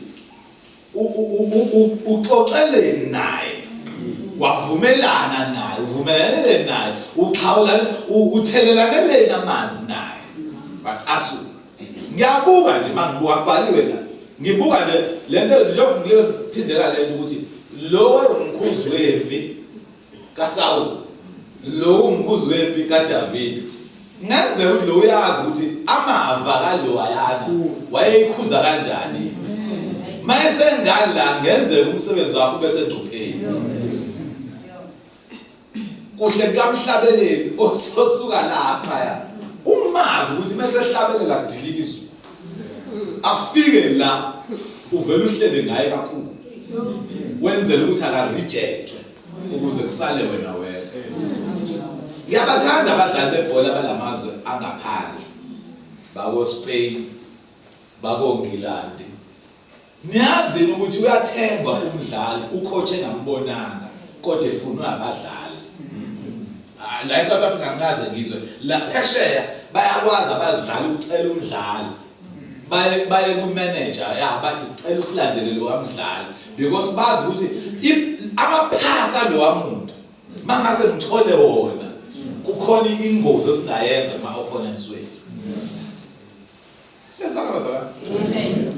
uxoxeleni naye, wavumelana naye, uvumelane naye, uxhawula uthelelane amanzi naye. But asu ngiyabuka nje mangibuka kubaliwe la. Ngibuka nje lento njengoba ngiphindela lento ukuthi lo umkhuzi wempi kaSawuli, lo umkhuzi wempi kaDavid. Ngenze ukuthi lo uyazi ukuthi amava kalo ayana wayeyikhuza kanjani. Mayese ngala ngenze umsebenzi wakho bese gcupheni. Kuhle kamhlabeleli ososuka lapha ya. Umazi ukuthi mase ehlabelela kudilika izulu. Afike la uvela uhlebe ngaye kakhulu. Wenzele ukuthi aka rejectwe ukuze kusale wena wena. Ngiyabathanda abadlali bebhola balamazwe angaphandle. Bako Spain, bako Ngilandi. Niyazi ukuthi uyathengwa umdlali, ucoach engambonanga kodwa efunwa abadlali. La eSouth Africa ngaze ngizwe la phesheya bayakwazi abadlali ucela umdlali. Baye ku manager bathi sicela usilandele lo kamdlali because bazi ukuthi amaphasa lo wamuntu mangase ngithole wona kukhona ingozi esingayenza kuma opponents wethu. Siyazwana bazalwane. Amen.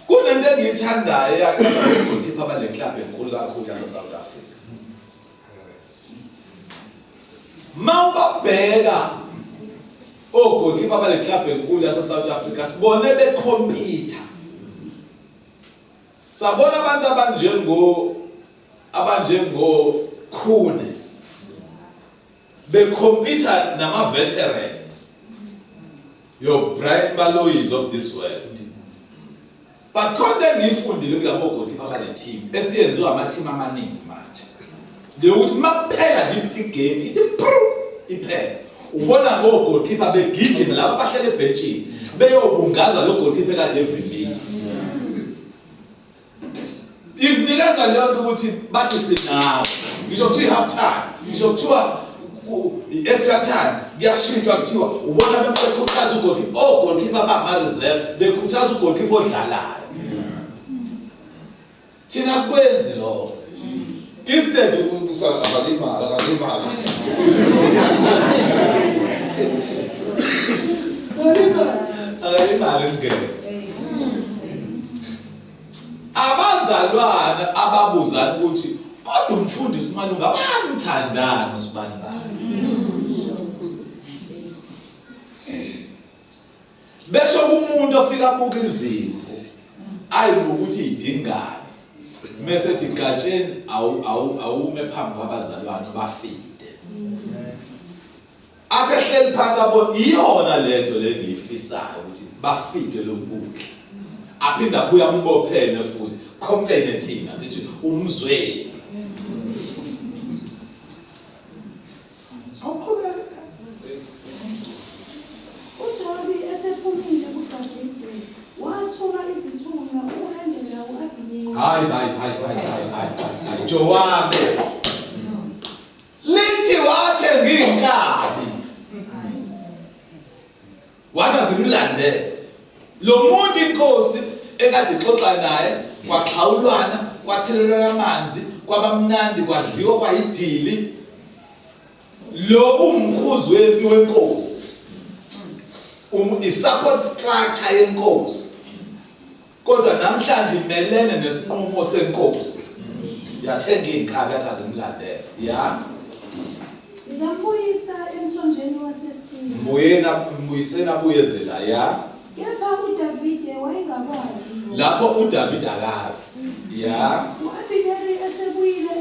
Kunento engiyithandayo yaqala ukukhipha abale club enkulu kakhulu yase South Africa. Mawubabheka ogolkipa abale club enkulu yase South Africa sibone becompete. Sabona abantu abanjengo Khune becompete nama veterans. Your Brian Baloyis of this world. But konke ngifundile kulabo golkipa abale team esiyenziwa ama team amaningi manje. ukuthi makuphela nje igame ithi iphela ubona ngo goalkeeper begijima laba bahlele ebhenchini beyobungaza lo goalkeeper kade evimbini ikunikeza leyo nto ukuthi bathi sinawo ngisho kuthi half time ngisho kuthiwa extra time kuyashintshwa kuthiwa ubona bekhuthaza ugoalkeeper goalkeeper bama reserve bekhuthaza ugoalkeeper odlalayo thina sikwenzi lo instead usala akalima ngeke abazalwana ababuzana ukuthi kodwa umfundisi malunga bamthandana usibani besho umuntu ofika abuka izimvu ayibuka ukuthi idingane mase thi gatsheni awume phambi kwabazalwane bafide athe hleli phansi abona iyona lento le ngiyifisayo ukuthi bafide lokudla aphinda abuya umbophene futhi complain thina sithi umzweli awuqhubeka uJobe esephumile kuDavide wathola izithunywa uhendela uAbhineri hayi Jowabe lithi wathenga inkabi wathi azimlandele lo muntu inkosi ekade ixoxa naye kwaxhawulwana kwathelelwana amanzi kwabamnandi kwadliwa kwayidili lo umkhuzi wenkosi i-support structure yenkosi kodwa namhlanje imelene nesinqumo senkosi yathenga inkabi athi azimlandele ya izambuyisa emthonjeni wasesini mbuyiseni abuyezela ya kepha uDavide wayengakwazi lapho uDavide akazi ya uAbhineri esebuyile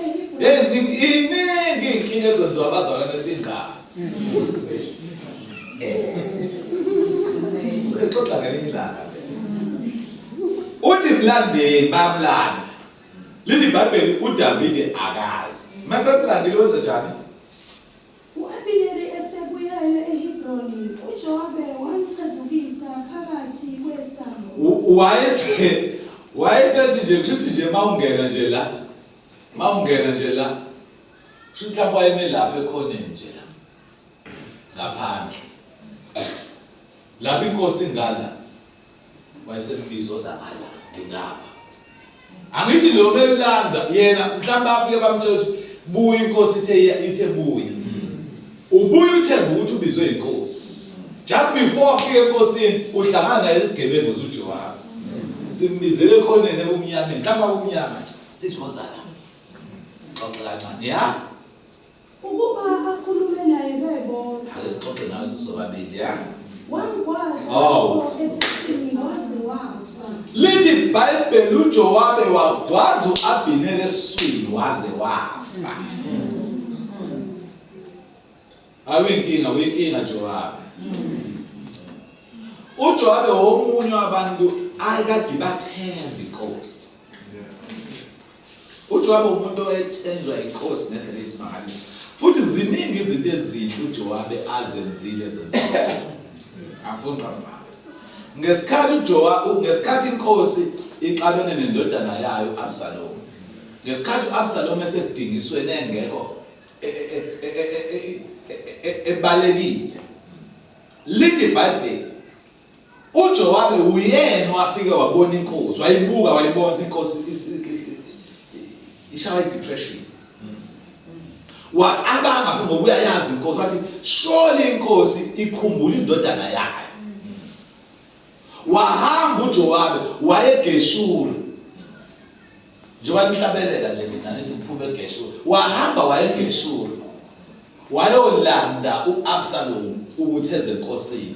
eHebhroni iningi inkinga ezenziwa abazalwane esingazi exoxa ngelinye ilanga uthi mlandeni bamlanda lithi iBhayibheli uDavide akazi mase mlandile wenza njani uAbhineri esebuyele eHebhroni uJobe wamchezukisa phakathi kwesango wayesethi nje kusho nje mawungena nje la kusho mhlawumbe wayeme lapha ekhoneni nje la ngaphandle lapha inkosi ngala wayesembizo zangala ngingapha angithi lo melanda yena mhlawumbe afike bamtshela ukuthi buya inkosi ithe buya ubuye uthemba ukuthi ubizwe inkosi just before afike enkosini uhlangana naye isigebengu uJowabi simbizele ekhoneni ebumnyameni mhlawumbe abumnyama sithi wozala sixoxe kancane ya ukuba akhulume naye bebona ake sixoxe nawe sisobabili ya wangwazi esiswini waze wafa lithi iBhayibheli uJowabe wagwaza uAbhineri esiswini waze wafa awuyinkinga Jowabe uJowabe womunye wabantu ayekade bathemba inkosi uJowabe umuntu owethenjwa inkosi ngendlela eyisimangaliso futhi ziningi izinto ezinhle uJowabe azenzile inkosi angifuni qamba ngesikhathi inkosi ixabene nendodana yayo uAbsalom ngesikhathi uAbsalom esedingiswe nengekho ebalekile lithi iBhayibheli uJowabe uyena wafike wabona inkosi wayibona inkosi ishawa depression wacabanga futhi ngoba uyayazi inkosi wathi surely inkosi ikhumbula indodana yayo wahamba uJowabe wayeGeshuri njengoba nihlabelela nje mina ngiphuma eGeshuri wahamba wayeGeshuri wayolanda uAbsalom ukuthi eze enkosini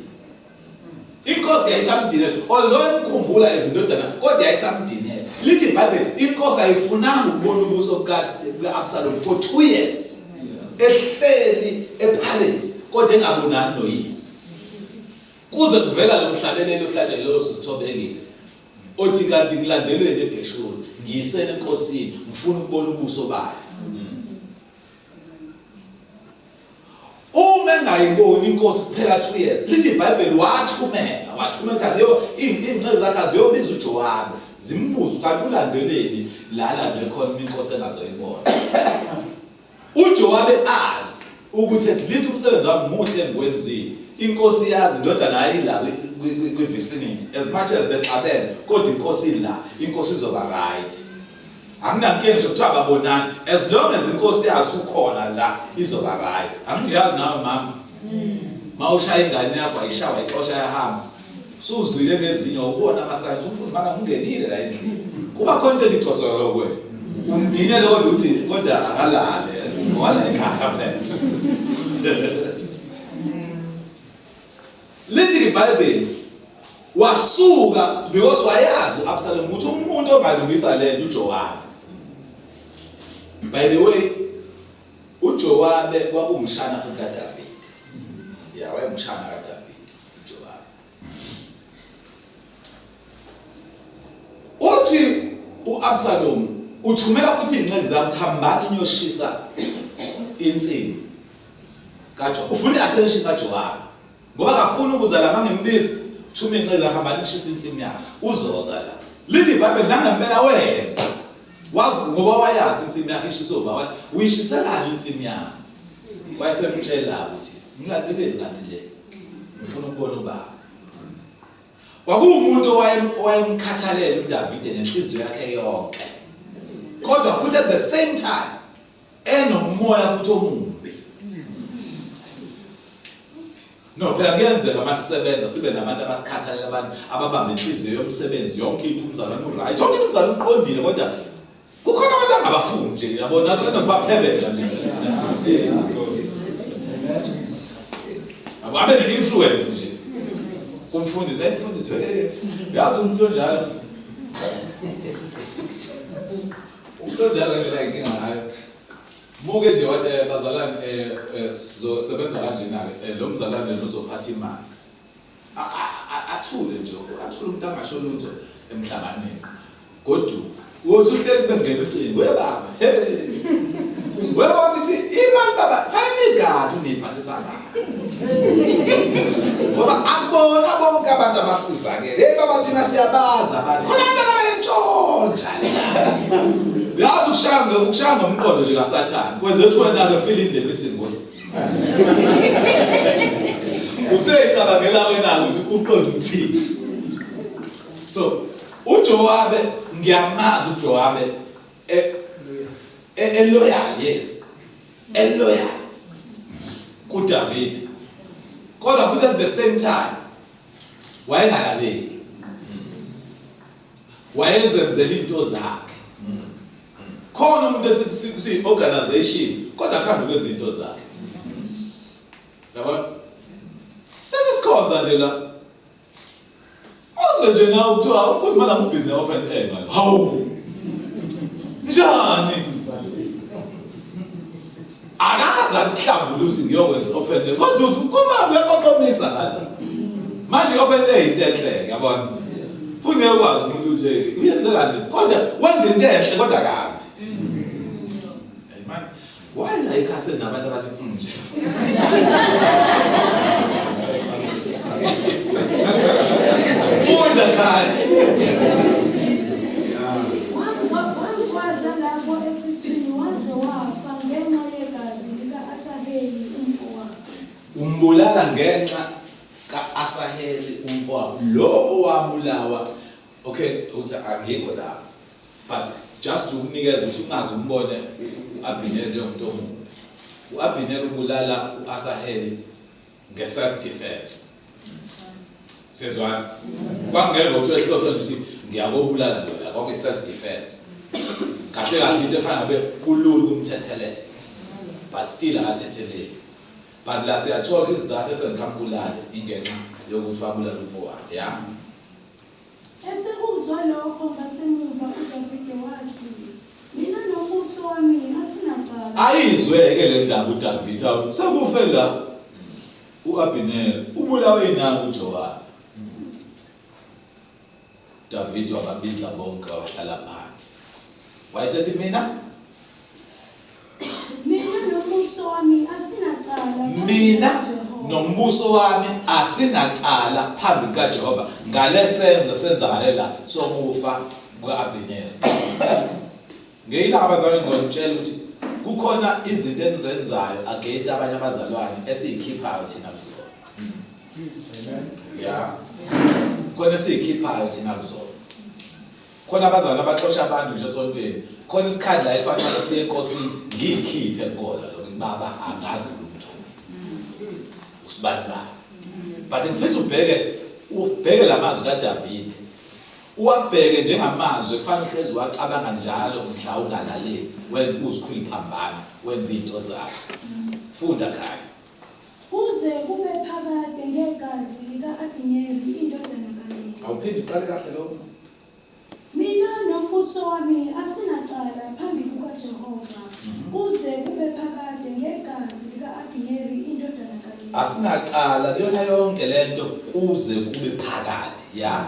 inkosi yayisamdinela although imkhumbula izindodana kodwa yayisamdinela lithi iBhayibheli inkosi ayifunanga ukubona ubuso bukaAbsalom for 2 years ehleli epalace kodwa engabonani noyise kuze kuvela lo mhlabelelo ohlatshelelo sisithobekile othi kanti ngilandelweni eGeshuri ngiyisene enkosini ngifuna ukubona ubuso bayo uma engayiboni inkosi kuphela 2 years lithi iBhayibheli wathumela leyo ingceke zakhe aziyobiza uJowabi zimbuza kanti ulandeleni la landele khona inkosi engazoyibona uJowabi azi ukuthi at least umsebenzi wami muhle engiwenzile inkosi yazi indodana ayila kwi-vicinity as much as bexabene kodwa inkosi la inkosi izoba right anginankinga nje ukuthi ababonani as long as inkosi yazi ukhona la izoba right angiyazi nawe mama mawushaya ingane yakho ayishawa ixosha yahamba suzwile ngezinyo ubona amasayini ukuthi maka ungenile la endlini kuba khona into ezicoswela lokwe umdinele kodwa uthi kodwa akalale wala ekhaya phela lithi iBhayibheli wasuka because wayazi uAbsalom ukuthi umuntu ongalungisa lento uJowabi. By the way uJowabi kwakungumshana futhi kaDavid. Yeah, wayemshana kaDavid uJowabi. Uthi uAbsalom uthumela futhi ingceki zakhe hambani niyoshisa insini kaJowabi. Ufuna attention kaJowabi. Ngoba akafuni ukuzala mangembizi thuma ingceki zakhe hambani nishisa insini yakhe uzoza la. Lithi iBhayibheli nangempela weza. Wazi ngoba wayazi insini yakhe ishiso baba uyishiselani insini yakhe. Wayesemtshela ukuthi ngilandele ngifuna ukubona ubaba. Kwakuwumuntu owayemkhathalela uDavid nenhliziyo yakhe yonke. Kodwa futhi at the same time enomoya futhi omumbi. No, phela kuyenzeka masisebenza sibe nabantu abasikhathalela abantu ababamba inhliziyo yomsebenzi yonke into umzalwane uright. Yonke into umzalwane uqondile kodwa kukhona abantu angabafuni nje yabona kodwa kubaphebeza nje. Ababe ne-influence nje. Kumfundisi yazi umuntu onjalo. Umuntu onjalo ngeke inkinga ngayo. Muke nje wathi bazalwane sizosebenza kanjena ke lo mzalwane lo uzophatha imali. Athule nje athule umuntu angasho lutho emhlanganweni. Kodwa uthi uhleli bengena ucingo webaba webaba ngithi imali baba fanele igadi uniphathisa ngayo. Ngoba akubona bonke abantu abasizakele baba thina siyabaza abantu khona abantu abayentshontsha la yathi ukushanga umqondo nje kaSathane kwenze ukuthi wena ke feel in the missing word useyicabangela wena ukuthi uqondo uthini. So uJowabi ngiyamazi uJowabi loyal, yes, loyal kuDavid. Kodwa futhi at the same time wayengalaleli. Wayezenzela into zakhe. Khona umuntu esithi si-organization kodwa athanda ukwenza into zakhe. Yabona? Sesikhonza nje la. Uzwe nje nawe kuthiwa ukuthi manje ubusiness open air manje. Hawu. Njani? Akaza kuhlambuluza ngiyokwenza open air. Kodwa uthi uma uyakoqomisa ngala. Manje open air into enhle, yabona? Futhi uyakwazi umuntu nje uyenzela nje kodwa wenza into enhle kodwa kambi. Hey man, why la ikhasini nabantu abathi nje. Funda kahle. Wakwaza lapho esiswini waze wafa ngenxa yegazi lika-Asaheli umfowabo. Umbulala ngenxa ka-Asaheli umfowabo lo owabulawa. Okay, uthi angikho lapho. But just ukunikeza ukuthi ungazi umbone uAbineri njengomuntu omumbi. uAbineri ubulala uAsaheli nge-self defense. Sezwana kwangeke ukuthi ehlose ukuthi ngiyakobulala lona konke self defense. Kahle kahle into efana ngabe kulula ukumthethelela. But still akathetheleli. But la siyathola izizathu esenzambulala ingenxa yokuthi wabulala umfowabo, yeah. Esekuzwa lokho ngasemuva uDavid wathi mina nobuso wami asinacala. Ayizweke le ndaba uDavid awu sekufe la uAbineri ubulawe inanga uJowabi. David wababiza bonke wahlala phansi. Wayesethi mina nobuso wami asinacala mina nombuso wami asinacala phambi kaJehova ngalesenzo senzakalela sokufa kuka-Abhineri. Ngeyilanga abazalwane ngiyonitshela ukuthi kukhona izinto enizenzayo against abanye abazalwane esiyikhiphayo thina kuzona. Ya. Khona esiyikhiphayo thina kuzona. Khona abazalwane abaxosha abantu nje esontweni. Khona isikhathi la efanele siye enkosini ngiyikhiphe kona lokho baba angazi lutho. Usibani. But ngifisa ubheke lamazwi kaDavid. Uwabheke njengamazwi ekufanele uhlezi wacabanga njalo mhla ungalaleli wenza uzikhulu iphambana wenza izinto zakho. Funda khaya. Kuze kube phakade ngegazi lika-Abhineri indodana kaNeri. Awuphindi uqale kahle lo. Mina nombuso wami asinacala phambi kukaJehova. Kuze kube phakade ngegazi lika-Abhineri indodana kaNeri. Asinacala kuyona yonke lento kuze kube phakade, ya.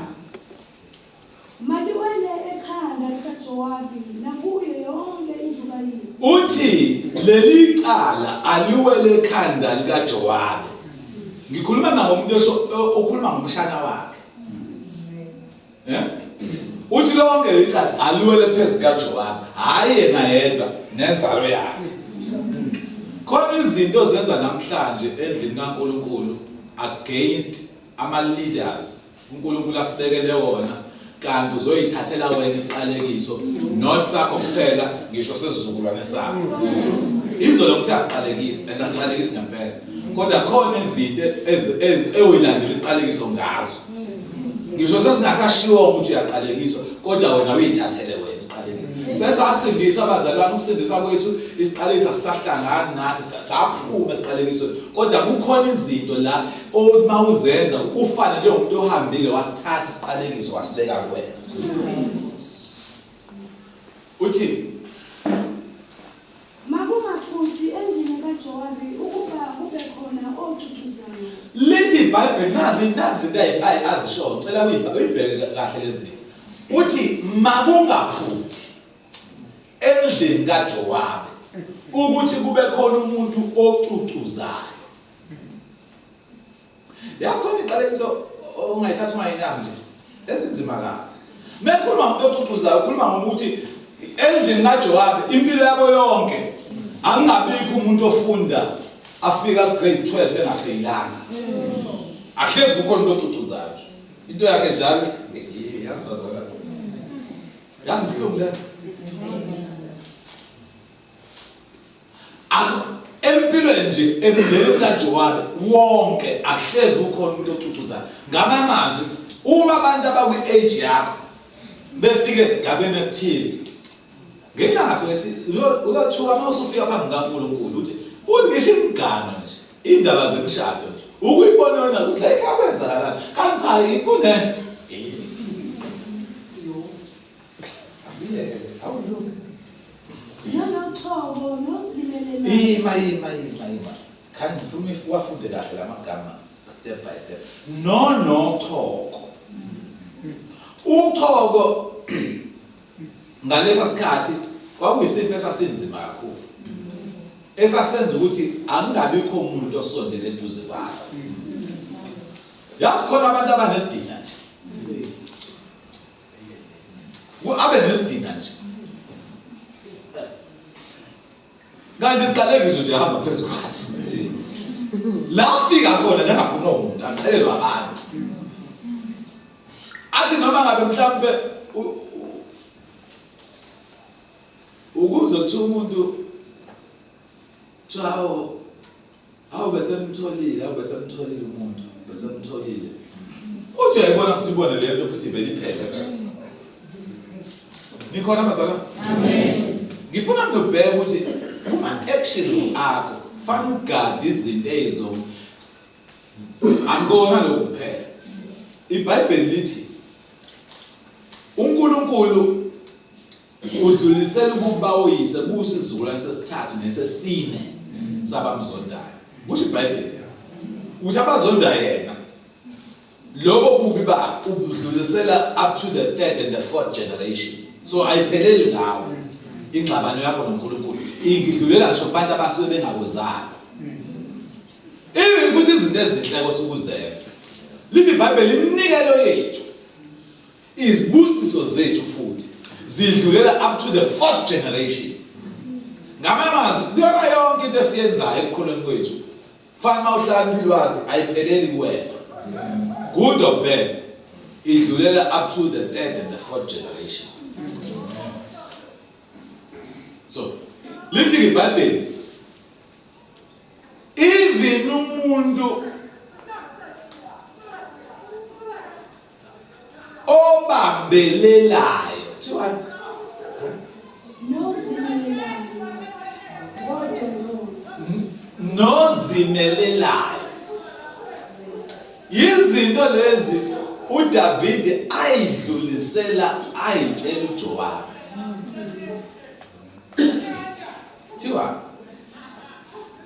Maliwele ekhanda likaJowabi nakuyo yonke indlu kayise. Uthi leli cala aliwele ekhanda likaJowabi. Ngikhuluma ngomuntu okhuluma ngomshana wakhe. Uthi lonke icala aliwele phezu kaJowabi, hayi yena yedwa nenzalo yakhe. Khona izinto zenza namhlanje endlini kaNkulunkulu against ama leaders uNkulunkulu asibekele wona kanti uzoyithathela wena isiqalekiso not sakho kuphela ngisho sesizukulwane sakho. Izo lokuthi asiqalekise asiqalekisi ngempela. Kodwa khona izinto ezilandela isiqalekiso ngazo. Ngisho sesingasashiwo ukuthi uyaqalekiswa kodwa wena uyithathele wena isiqalekiso. Sesasindiswa abazalwane ukusindisa kwethu isiqalekiso sisahlangana nathi saphuma esiqalekisweni. Kodwa kukhona izinto la uma uzenza ufana njengomuntu ohambile wasithatha isiqalekiso wasibeka kuwena. Uthi Makungaphuthi endlini kaJowabi ukuba kube khona ocucuzayo. lithi iBhayibheli nazi izinto azisho ngicela uyibheke kahle lezi. Uthi makungaphuthi endlini kaJowabi ukuthi kube khona umuntu ocucuzayo. Yasikhona iqalekiso ongayithatha ungayinaki nje. Ezinzima kabi. Mekhuluma umuntu ocucuzayo ukhuluma ngokuthi endlini kaJowabi impilo yabo yonke angingabikho umuntu ofunda afika grade 12 engafeyilanga. Ahlezi kukhona umuntu ocucuzayo. Into yakhe njalo yazi bazalwane. Yazi mhlungu la. Empilweni nje emndeni kaJowabi wonke akuhlezi kukhona umuntu ocucuzayo. Ngamamazwi uma abantu abakwi-age yakho befike esigabeni esithize ngenaso uyothuka uma usufika phambi kaNkulunkulu uthi ngisho imigano nje indaba zemshado nje ukuyibona wena ukuthi la ekhaya kwenzakalani kanti cha kunento asiyeke awulungi Nonothoko nozimelelayo. Ima. Kanti ufuna uwafunde kahle lamagama step by step. Nonothoko. Uthoko ngalesa sikhathi kwakuyisifo esasinzima kakhulu. Esasenza ukuthi angingabikho umuntu osondele eduze kwakho. Yazi khona abantu abanesidina nje. Abe nesidina nje. Kanti isiqalekiso nje hamba phezulu kwaso. La ufika khona nje angafuna umuntu aqhelelwa abantu. Athi noma ngabe mhlambe ukuze kuthi umuntu awu besemtholile umuntu besemtholile. Uthi uyayibona futhi ubone le nto futhi vele iphela nje. Nikhona bazalwane? Amen. Ngifuna ngibheke ukuthi uma actions akho fanele ugade izinto ezizo angona lokuphela. iBhayibheli lithi uNkulunkulu udlulisela ukuba oyise kusizulwane sesithathu nesesine sabamzondayo. Kusho iBhayibheli ukuthi abazonda yena lobo bubi ba ubudlulisela up to the third and the fourth generation. So ayipheleli ngawo ingxabano yakho noNkulunkulu. Ingidlulela ngisho kubantu abasuke bengabozani. izinto ezinhle kosukuzenza. Lithi iBhayibheli iminikelo yethu izibusiso zethu futhi zidlulela up to the 4th generation. Ngamazwi kuyona yonke into esiyenzayo ekukhuleni kwethu. Fana mawuhlakaniphile wathi ayipheleli kuwena. Good or bad, idlulela up to the 3rd and the 4th generation. So, lithi iBhayibheli even umuntu obambelelayo kuthiwa nozimelelayo izinto lezi uDavid ayidlulisela ayitshela uJowabi. Kuthiwa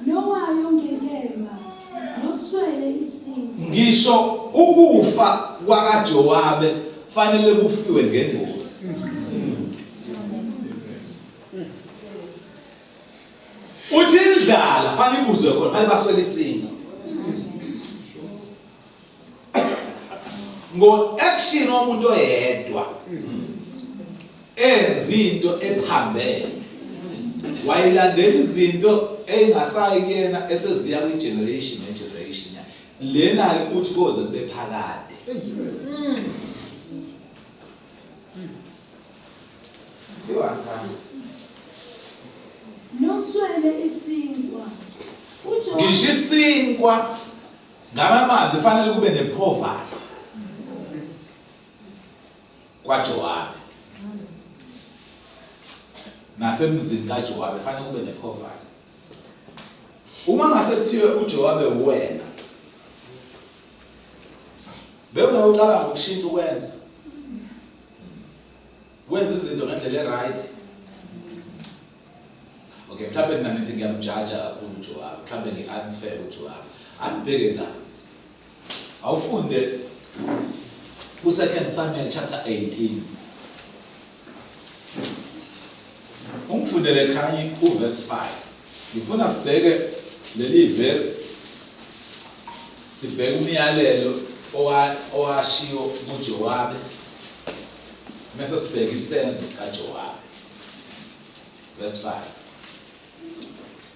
nowayo ngenkemba noswele isinto. Ngisho ukufa kwakaJowabi fanele kufiwe ngengozi. Uthi indlala fanele ibuzwe khona fanele baswele isinto. Ngo-action womuntu oyedwa enzinto ephambene wayilandela izinto engasayi kuyena eseziya kwi-generation ne-generation lena-ke kuthi koze kube phakade. Noswele isinkwa. Ngisho isinkwa ngamamazwi fanele kube ne-poverty kwaJowabi. Nasemzini kaJowabi fanele kube ne-poverty. Uma ngase kuthiwe uJowabi wena bewungawucabanga ukushintsha ukwenza izinto ngendlela e-right. Okay, mhlawumbe mina nithi ngiyamjaja kakhulu uJowabi, mhlawumbe ngi-unfair uJowabi. Anibheke la. Awufunde ku-2 Samuel chapter 18. Ungifundele khanye ku-verse 5. Ngifuna sibheke leli verse, sibheke umyalelo owashiwo kuJowabi. Mase sibheke isenzo sikaJowabi. Verse 5.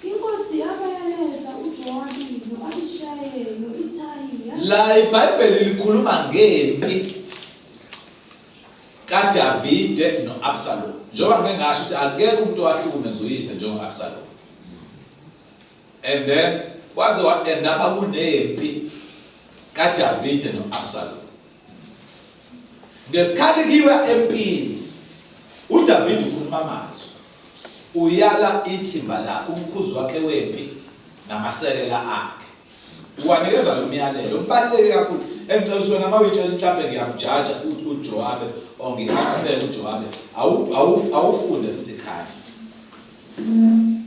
Inkosi yabayaleza uJowabi no-Abishayi no-Ithayi. La iBhayibheli likhuluma ngempi kaDavide no-Absalom. Njengoba ngeke ngasho ukuthi akekho umuntu owahlukumeza uyise njengo-Absalom. And then kwaze wa-endapa kunempi kaDavide no-Absalom. Ngesikhathi kiwa empini uDavide ukhuluma amazwi. Uyala ithimba lakhe umkhuzi wakhe wempi namasekela akhe. Uwanikeza lo myalelo ubaluleke kakhulu. Engicela usho nama witshela mhlawumbe ngiyamjaja uJowabi ongikhaphela uJowabi awufunde futhi ekhaya.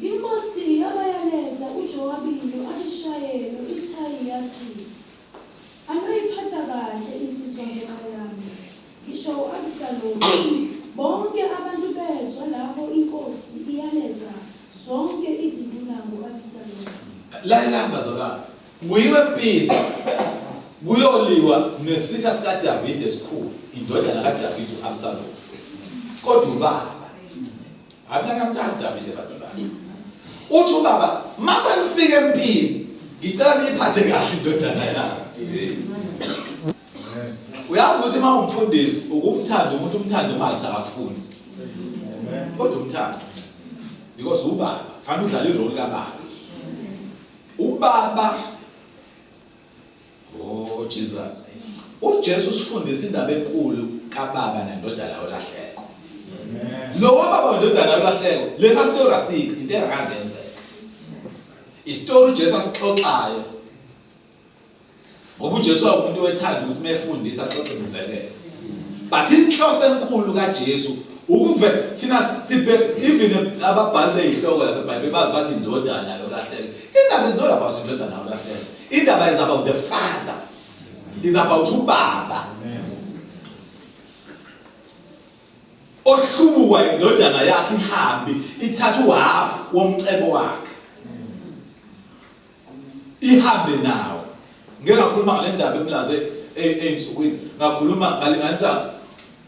Inkosi yabayaleza uJowabi no-Abishayi no-Ithayi yathi anoyiphatha kahle insizwa yami. Ngisho u-Abisalomu bonke abantu bezwa lapho inkosi iyaleza zonke izinduna ngo-Abisalomu. Lalela bazalwane. Kuyiwe empini kuyoliwa nesitha sikaDavide esikhulu indodana kaDavide uAbsalom. Kodwa ubaba abana ngamthanda uDavide bazalwane. Uthi ubaba mase nifike empini ngicela niphathe kahle indodana yakhe. Uyazi ukuthi uma umfundisi ukumthanda umuntu umthanda mazi akufuni. Kodwa umthanda because ubaba fanele udlale irole kababa. Ubaba oh Jesus. uJesu usifundisa indaba enkulu kababa nendodana yolahleko. Lo wababa nendodana yolahleko lesa story asika into engakazenzeka. Istory uJesu asixoxayo. Ngoba uJesu umuntu wethanda ukuthi mefundisa axoxe imizekelo. But inhloso enkulu kaJesu ukuve thina sibhe even ababhali beyihloko lapha eBhayibheli bathi indodana yolahleko. Indaba is not about indodana yolahleko. Indaba is about the father. Is about ubaba. Ohlubuka indodana yakhe ihambi ithatha uhalf womcebo wakhe. Ihambe nawo. ngeke ngakhuluma ngale ndaba emlaze ey'nsukwini, ngakhuluma ngalinganisa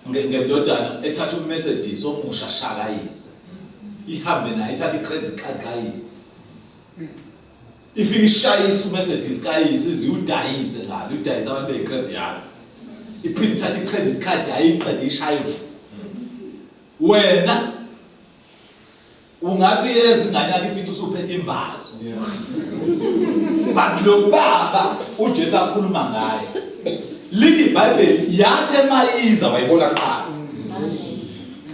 ngendodana ethatha uMercedes omusha shakayise, ihambe naye ithatha i-credit card kayise, ifike ishayise uMercedes kayise ize udayise ngalo, udayise abantu beyikredi yakhe, iphinde ithatha i-credit card ayiqede ishayive. Wena ungathi yezi ingane yakhe ifica usuphethe imbazo, kanti lo baba uJesu akhuluma ngaye lithi iBhayibheli yathi emayiza wayibona kuqala.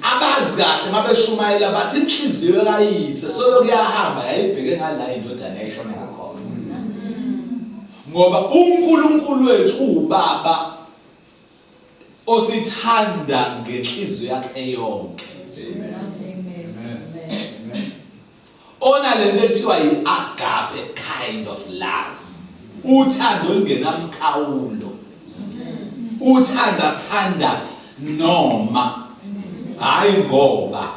Abazi kahle mabeshumayela bathi inhliziyo kayise solo kuyahamba yayibheke ngala indodana eyishone ngakhona, ngoba uNkulunkulu wethu ubaba osithanda ngenhliziyo yakhe yonke. Ona lento ethiwa yi-agape kind of love, uthando olungenamkhawulo, uthanda sithanda noma hayi ngoba,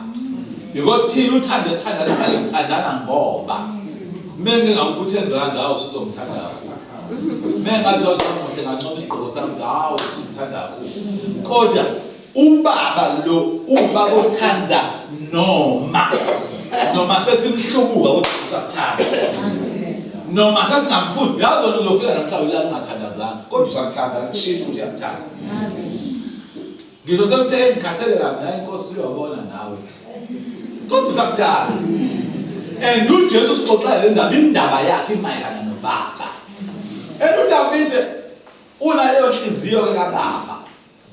because thina uthanda sithandana ngale sithandana ngoba menge ngakuthi R10 hawo sizomthanda kakhulu, menge ngathi wazomuhle ngancoma isigqoko sami hawo sizomthanda kakhulu, kodwa ubaba lo ubaba osithanda noma sesimhlubuka ukuthi usasithanda, noma sesingamfundi yazo uzofika namhlanje la ungathandazanga kodwa usakuthanda kushintsha ukuthi uyakuthanda. Ngisho sekuthe ngikhathele kabi naye inkosi uyabona nawe kodwa usakuthanda. And uJesu sixoxa le ndaba, indaba yakhe imayelana nobaba, and uDavide unaleyo nhliziyo ke kababa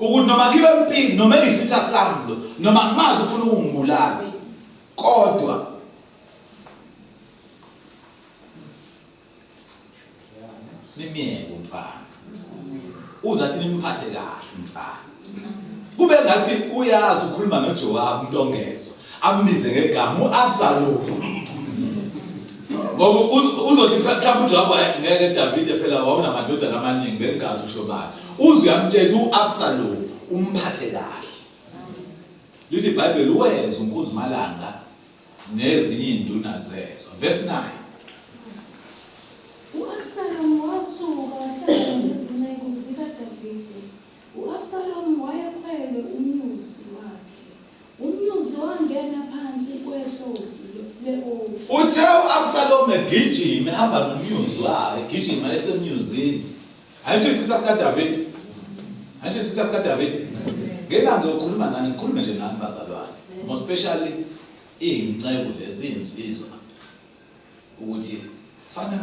ukuthi noma kibe empini noma eyisitha sami noma ngimazi ufuna ukungibulala, kodwa nimyeke umfana uzathi nimphathe kahle umfana, kube ngathi uyazi ukhuluma noJowabu umuntu ongezwa, ambize ngegama uAbsalom, ngoba uzothi mhlawumbe uJowabu ngeke Davide phela wawunamadodana amaningi bengazi usho bani, uzwe uyamtshela uAbsalom umphathe kahle. Lithi iBhayibheli weza uNkuzumalanga nezinye induna zezwe, verse 9. U-Absalom wasuka wahlala nezinceku zikaDavide. U-Absalom wayekhwele umnyuzi wakhe. Umnyuzi wangena phansi kwehlozi le-oki. Uthe uAbsalom egijima ehamba nomnyuzi wakhe, egijima esemnyuzini. Ayithi isisa sikaDavide. Ayithi isisa sikaDavide. Ngeke ngizokhuluma nani, ngikhulume nje nani bazalwane. Most especially iy'nceku lezi iy'nsizwa ukuthi fanele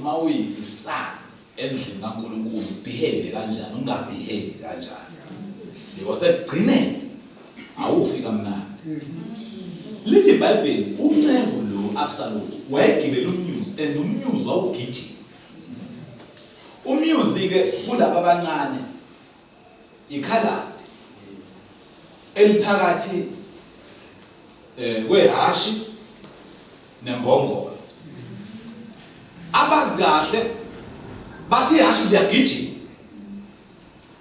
mawuyisana endlini kaNkulunkulu behave kanjani, ungabehave kanjani, because ekugcineni awufi kamnandi. Lithi iBhayibheli unceku lo Absalom wayegibela umnyuzi, and umnyuzi wawugijima. Umnyuzi ke kulabo abancane ikhaladi eliphakathi kwehashi nembongolo. Abazi kahle bathi ihashi liyagijima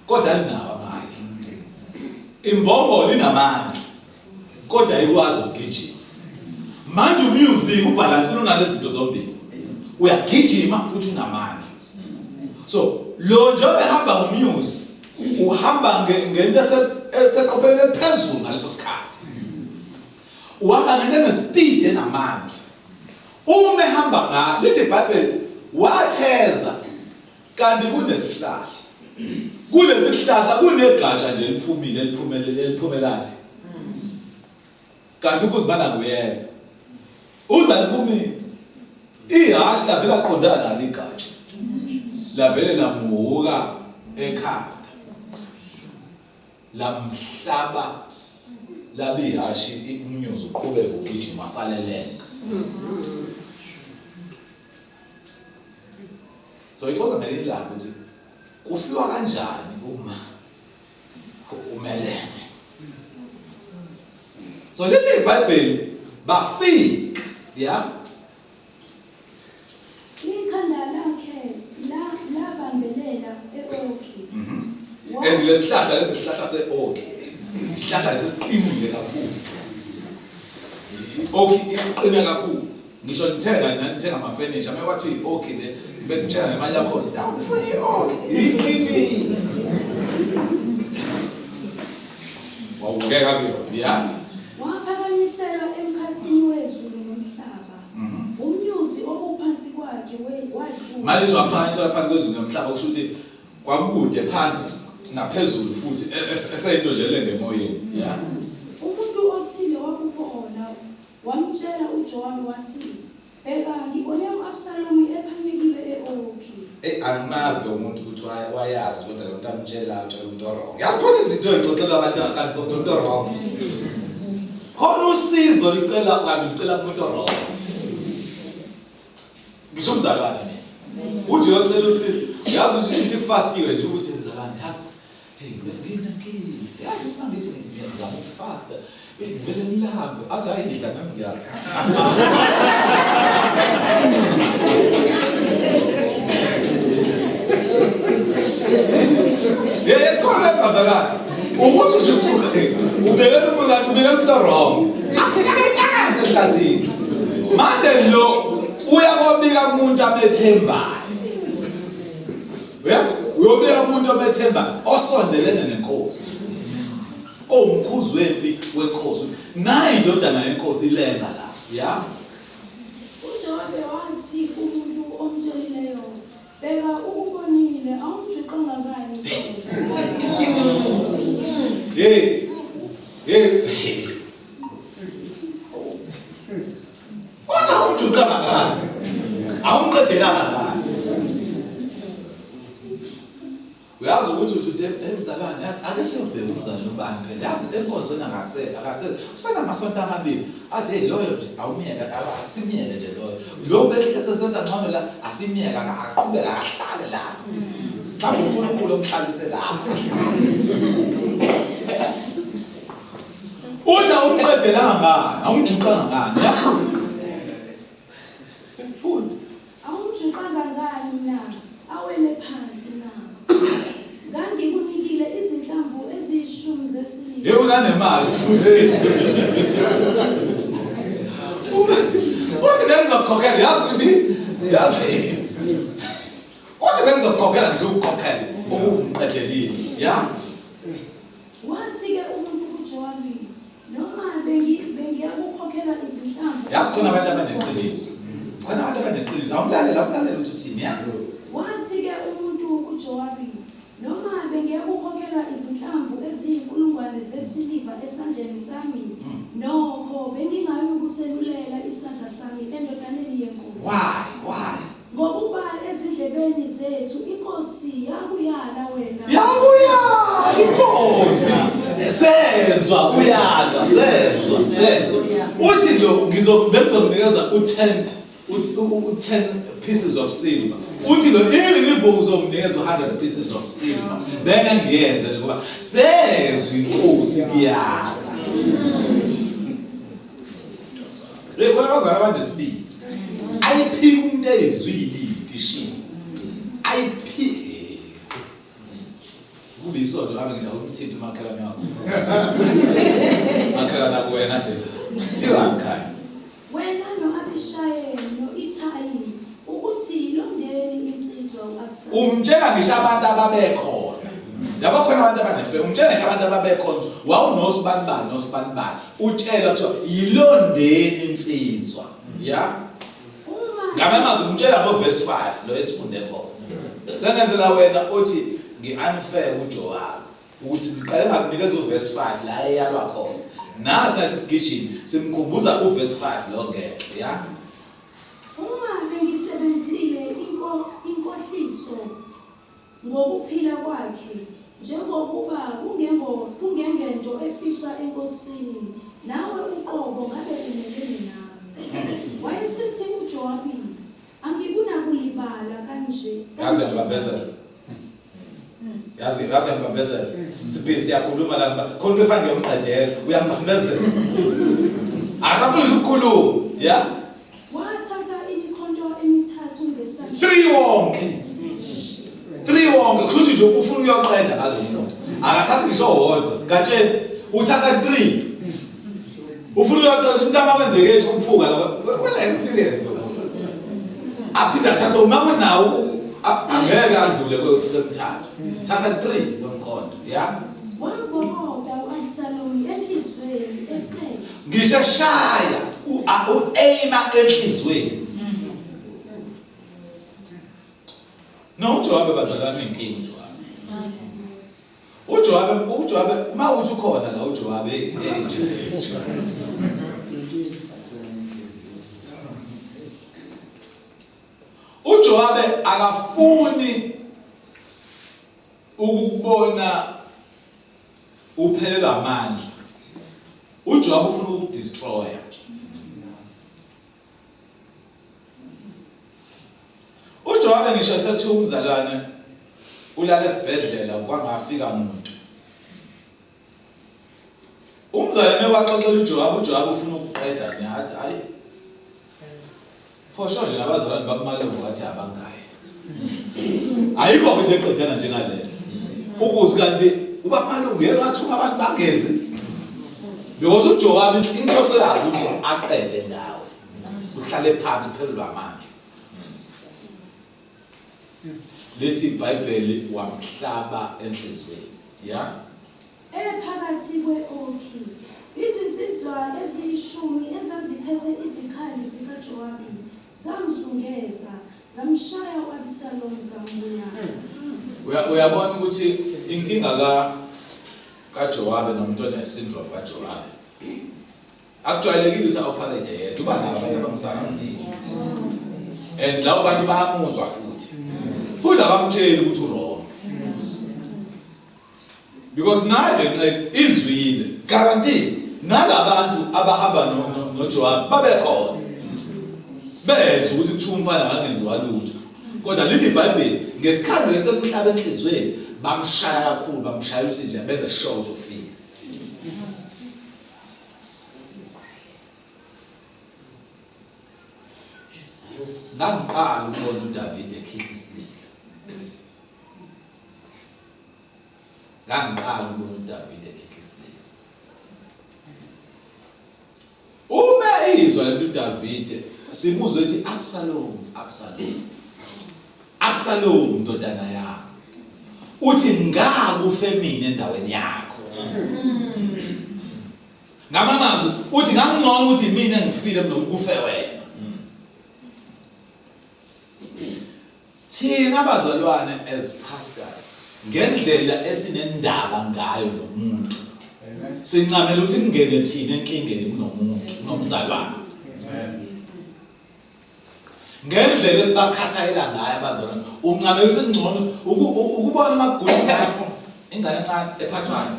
kodwa linawo amandla, imbongolo inamandla kodwa ayikwazi ukugijima. Manje umusic ubalansile unalezi zinto zombili, uyagijima futhi unamandla. So lo njengoba ehamba ngomusic uhamba ngento eseqophelele phezulu ngaleso sikhathi, uhamba ngento enespeed enamandla. Uma ehamba ngalo lithi iBhayibheli watheza kanti kunesihlahla, kulesi sihlahla kunegatsha nje eliphumelathi, kanti ukuzibalanga uyeza uza liphumile. Ihashi lavela qondana nalo igatsha, lavele lamuhuka ekhanda, lamhlaba labihashi umnyuzi uqhubeka ugijima salelenga. So ixoxa ngelinye ilanga ukuthi kufiwa kanjani uma umelene. So lithi iBhayibheli bafika, yeah, ikhanda lakhe labambelela e-oki. and lesihlahla lesihlahla se-oak, isihlahla lesiqinile kakhulu. I-oak iqine kakhulu, ngisho nithenga amafurniture uma kwathiwa i-oak le bekutshela nemali yakho awufuni yini wawubukeka kuyo ya Waphakanyiselwa emkhathini wezulu nomhlaba. Umnyuzi obuphansi kwakhe wadlula. manje waphakanyiswa phansi kwezulu nomhlaba kusho ukuthi kwakude phansi naphezulu futhi eseyinto nje lengemoyeni ya Umuntu othile wakukhona wamtshela uJowabi wathi, "Bheka ngibone u-Absalomu ephanyekile e-Okhi." angimazi lo muntu ukuthi wayazi kodwa lo muntu amtshela umuntu wrong yazi khona izinto ezixoxela abantu kanti umuntu wrong khona usizo licela umuntu wrong ngisho umzalwane mina uthi uyocela usizo yazi ukuthi kufastiwe nje ukuthi umzalwane yazi hey yazi uma ngithi ngiyazama ukufasta vele ngihambe athi hayi ngidla nami ngiyadla khona bazalwane ukuthi nje ubekela umuntu ubekela umuntu wrong akufanele ngathi manje lo uyabobika umuntu amethembayo uyobika umuntu amethembayo osondelene nenkosi omkhuzi wempi wenkosi nayi indodana yenkosi ilenga la ya uJowabi wathi kumuntu omtshelileyo, "Bheka ukubonile awumjuqanga kani." Wathi awumjuqanga kani awumqedelanga kani uyazi ukuthi uthi emzalwane yazi ake siyobheka umzalwane ubani phela yazi enkonzweni akase usanamasonto amabili athi hey loyo nje awumiyeka asimiyeke nje loyo lo bese senza ngcono la asimiyeka aqhubeka ahlale lapha xa uNkulunkulu omhlalise lapha uthi awumqedelanga ngani awumjuqanga ngani futhi Awumjuqanga kani na? Awele phansi na? Ngangikunikile izinhlamvu eziyishumi zesiliva. yebo unanemali futhi uthi bengizokukhokhela yazi uthi bengizokukhokhela nje ukukhokhela okumqedelile ya Wathi-ke umuntu kuJowabi, "Noma bengiyakukhokhela izinhlamvu." yazi khona abantu abaneqiniso awumlalela ukuthi uthini ya Wathi-ke umuntu kuJowabi, "Noma bengiyakukhokhela izinhlamvu eziyinkulungwane zesiliva esandleni sami, nokho bengingayikuselulela isandla sami endodaneni yenkosi. why Ngokuba ezindlebeni zethu inkosi yakuyala wena." yakuyala inkosi sezwa uyalwa sezwa uthi lo ngizokunikeza u10 pieces of silver uthi lo ingibhuku uzomnikeza 100 pieces of silver beke ngiyenze ngoba sezwa inkosi kuyala lekona bazana abanesibili ayiphika umuntu ezwili intishini ayiphike kubiso nje abe ngithi awumthinta umakhelwane wakho makhelwane kuwena nje thiwa ngikhaya Wena no-Abishayeli no-Ithayi ukuthi lomndeni insizwa u-Absalomu. umtshela ngisho abantu ababekhona yabo khona abantu abanefe umtshela ngisho abantu ababekhona wawunosibanibani utshela kuthiwa yilondeni insizwa ya ngamamazi umtshela ngoverse 5 lo esifunde khona sengenzela wena uthi ngi-unfair uJowabi ukuthi ngiqale ngakunikeza uverse 5 la eyalwa khona nasi nasisigijini simkhumbuza uverse 5 lo ngeke ya Uma bengisebenzile inkohliso ngokuphila kwakhe, njengokuba kungengento efihlwa enkosini, nawe uqobo ngabe umelene nami. Wayesithi uJowabi, "Angikunakulibala kanje." yazi ngibambezela sibhizi siyakhuluma la khona befana ngiyomqedela uyambambezela asafuna nje ukukhuluma ya Wathatha imikhonto emithathu ngesandla. 3 wonke kusho nje ufuna uyoqeda ngalo muntu akathathi ngisho wodwa ngatshela uthatha 3 ufuna uyoqeda umuntu amakwenzeke ethi kuphuka la wena experience aphinde athathe uma kunawo angeke adlule kwethathu thatha 3 lomkhonto ya wambhoda u-Absalom enhlizweni esenza ngisho shaya u-aima enhlizweni no uJowabe bazalana inkingi uJowabe uma uthi ukhona la uJowabe uJowabe akafuni ukubona uphelelwa amandla. uJowabe ufuna ukudestroya. uJowabe ngisho sethi umzalwane ulala esibhedlela kwangafika umuntu. Umzalwane waxoxela uJowabe ufuna ukuqeda nyathi hayi. For sure nje nabazalwane bakumalungu bathi abangayi. Ayikho into eqedana njengale. Ukuze kanti ubamalungu yena athuma abantu bangeze. Because uJowabe inhloso yakhe ukuthi aqede ngawe. Uhlale phansi uphelelwa amandla. Lethi iBhayibheli wamhlaba enhlizweni. Ya? Phakathi kwe-Okhi izinsizwa eziyishumi ezaziphethe izikhali zikaJowabi zamzungeza zamshaya u-Absalom zambulala. Uyabona ukuthi inkinga kaJowabe nomntwana syndrome kaJowabe akujwayelekile ukuthi operate yedwa uba nabo abantu abamsana omningi and labo bantu bayamuzwa futhi abamtsheli ukuthi wrong because naye nje izwile guarantee nalabantu abahamba noJowabe babekhona bezwe ukuthi kuthiwa umfana akangenziwa lutho kodwa lithi iBhayibheli ngesikhathi esemhlaba enhlizweni bamshaya kakhulu bamshaya ukuthi nje benze show ufika. Ngiqala ukubona uDavid ekhipha isililo. Ngiqala ukubona uDavid ekhipha isililo. Uma izwa lento uDavid simuzwe ethi Absalom ndodana yakho. Uthi ngakufe mina endaweni yakho. Ngamamazwi uthi ngangcono ukuthi mina ngifile kunokufe wena. Thina abazalwane as pastors ngendlela esinendaba ngayo nomuntu. Sincamela ukuthi kungene thina enkingeni kunomuntu nomzalwane. Ngendlela esibakhathalela ngayo abazalwane uncamela ukuthi ngcono ukubona amagula ingane encane ephathwayo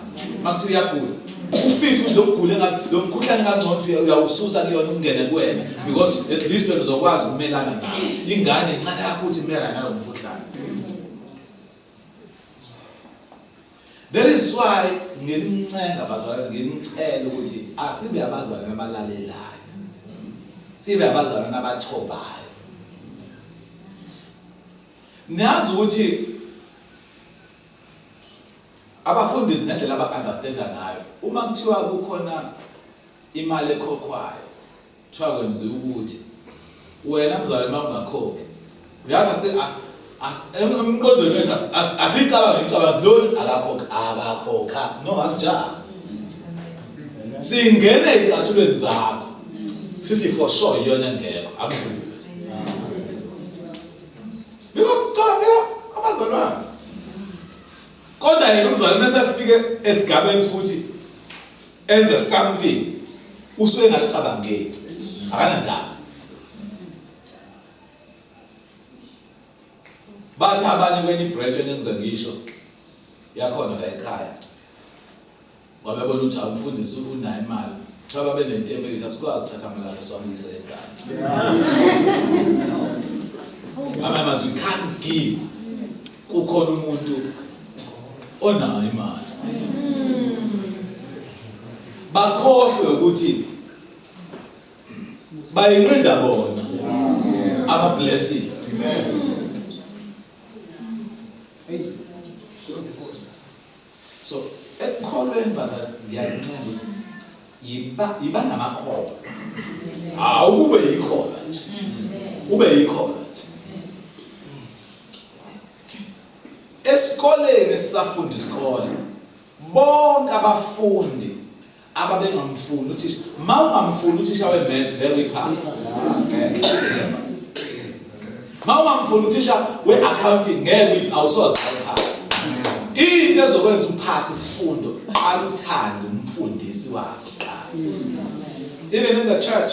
makuthi uyagula ufisa ukuthi lokugula engathi lo mkhuhlane kangcono uyawususa kuyona ungene kuwena because at least wena uzokwazi ukumelana nayo ingane encane yakho ukuthi imelana nalo mkhuhlane. That is why ngilimncenga abazalwane ngimcela ukuthi asibe abazalwane abalalelayo sibe abazalwane abathobayo. Niyazi ukuthi abafundisi ngendlela aba-understanda ngayo uma kuthiwa kukhona imali ekhokhwayo kuthiwa kwenziwa ukuthi wena mzalwane uma ungakhokhi uyathi emqondweni wethu asicabanga lona akakhokha no asijalo singene ey'cathulweni zakho sithi for sure iyona engekho akudlule because sicabangela abazalwane kodwa yena umzalwane mase afike esigabeni ukuthi enze something usuke engalicabangeli akanandaba. Bathi abanye kwenye ibranch engenza ngisho yakhona la ekhaya ngoba bebona ukuthi umfundisi unayo imali ngoba benentemeli asikwazi ukuthatha amalahla siwabuyise ekhaya. Amamazi we can't give kukhona umuntu onayo imali. Bakhohlwe ukuthi bayinqinda bona aba blessed. So ekukholweni bazali ngiyancela ukuthi iba namakhono. Awube yikhona nje. Ube yikhona nje. Esikoleni sisafunda isikole. Bonke abafundi ababengamfuni uthisha. Mawungamfuni uthisha weMaths vele uyiphasa. Mawungamfuni uthisha weAccounting ngeke awusoze uyiphasa. Into ezokwenza uphase isifundo aluthanda umfundisi waso qala. Even in the church,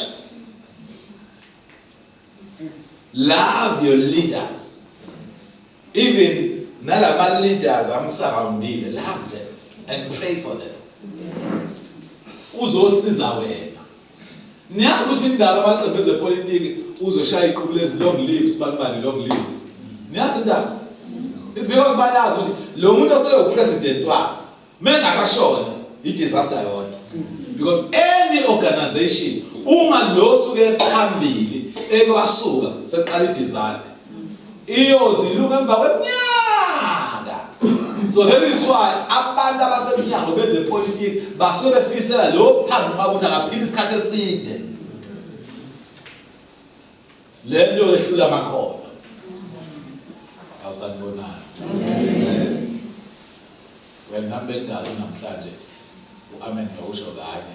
love your leaders. Even nalama leaders amsurroundile, love them and pray for them. Uzosiza wena. Niyazi ukuthi indaba amaqembu ezepolitiki uzoshaya iqhubu lezi long lives banibani long live. Niyazi indaba? It's because bayazi ukuthi lo muntu oseyopresident wabo mengasashona i-disaster yodwa. Because any organization uma lo suke phambili ekwasuka seqala i-disaster iyozilunga emva kweminyaka. So that is why abantu abasemnyango bezepolitiki basuke befisela lo phambi ukuthi akaphile isikhathi eside. Le nto ehlula amakhono. Awusanibonanga. Wena nambe ngalo namhlanje uAmen nokusho kanye.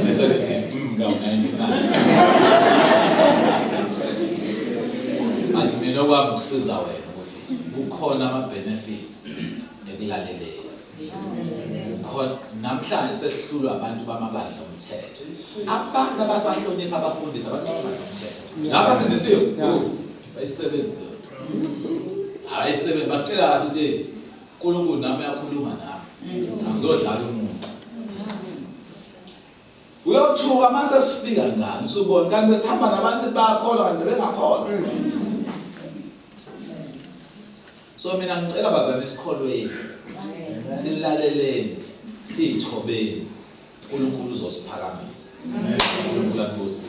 Bese lithi ngawu-99. Athi mina okwami ukusiza wena ukuthi kukhona ama-benefits ekulaleleni. Kukhona namhlanje sesihlulwa abantu bamabandla omthetho. Abantu abasahlonipha abafundisi abaxoxa ngomthetho. Ngabasindisiwe? Bayisebenzile. Abayisebenzi bakutshela kahle ukuthi uNkulunkulu nami uyakhuluma nami. Angizodlala umuntu. Uyothuka mase sifika ngani usubona kanti besihamba nabantu bayakholwa kanti bengakholwa. So mina ngicela bazalwane esikholweni. Silaleleni, sithobeni. uNkulunkulu uzosiphakamisa. uNkulunkulu akusize.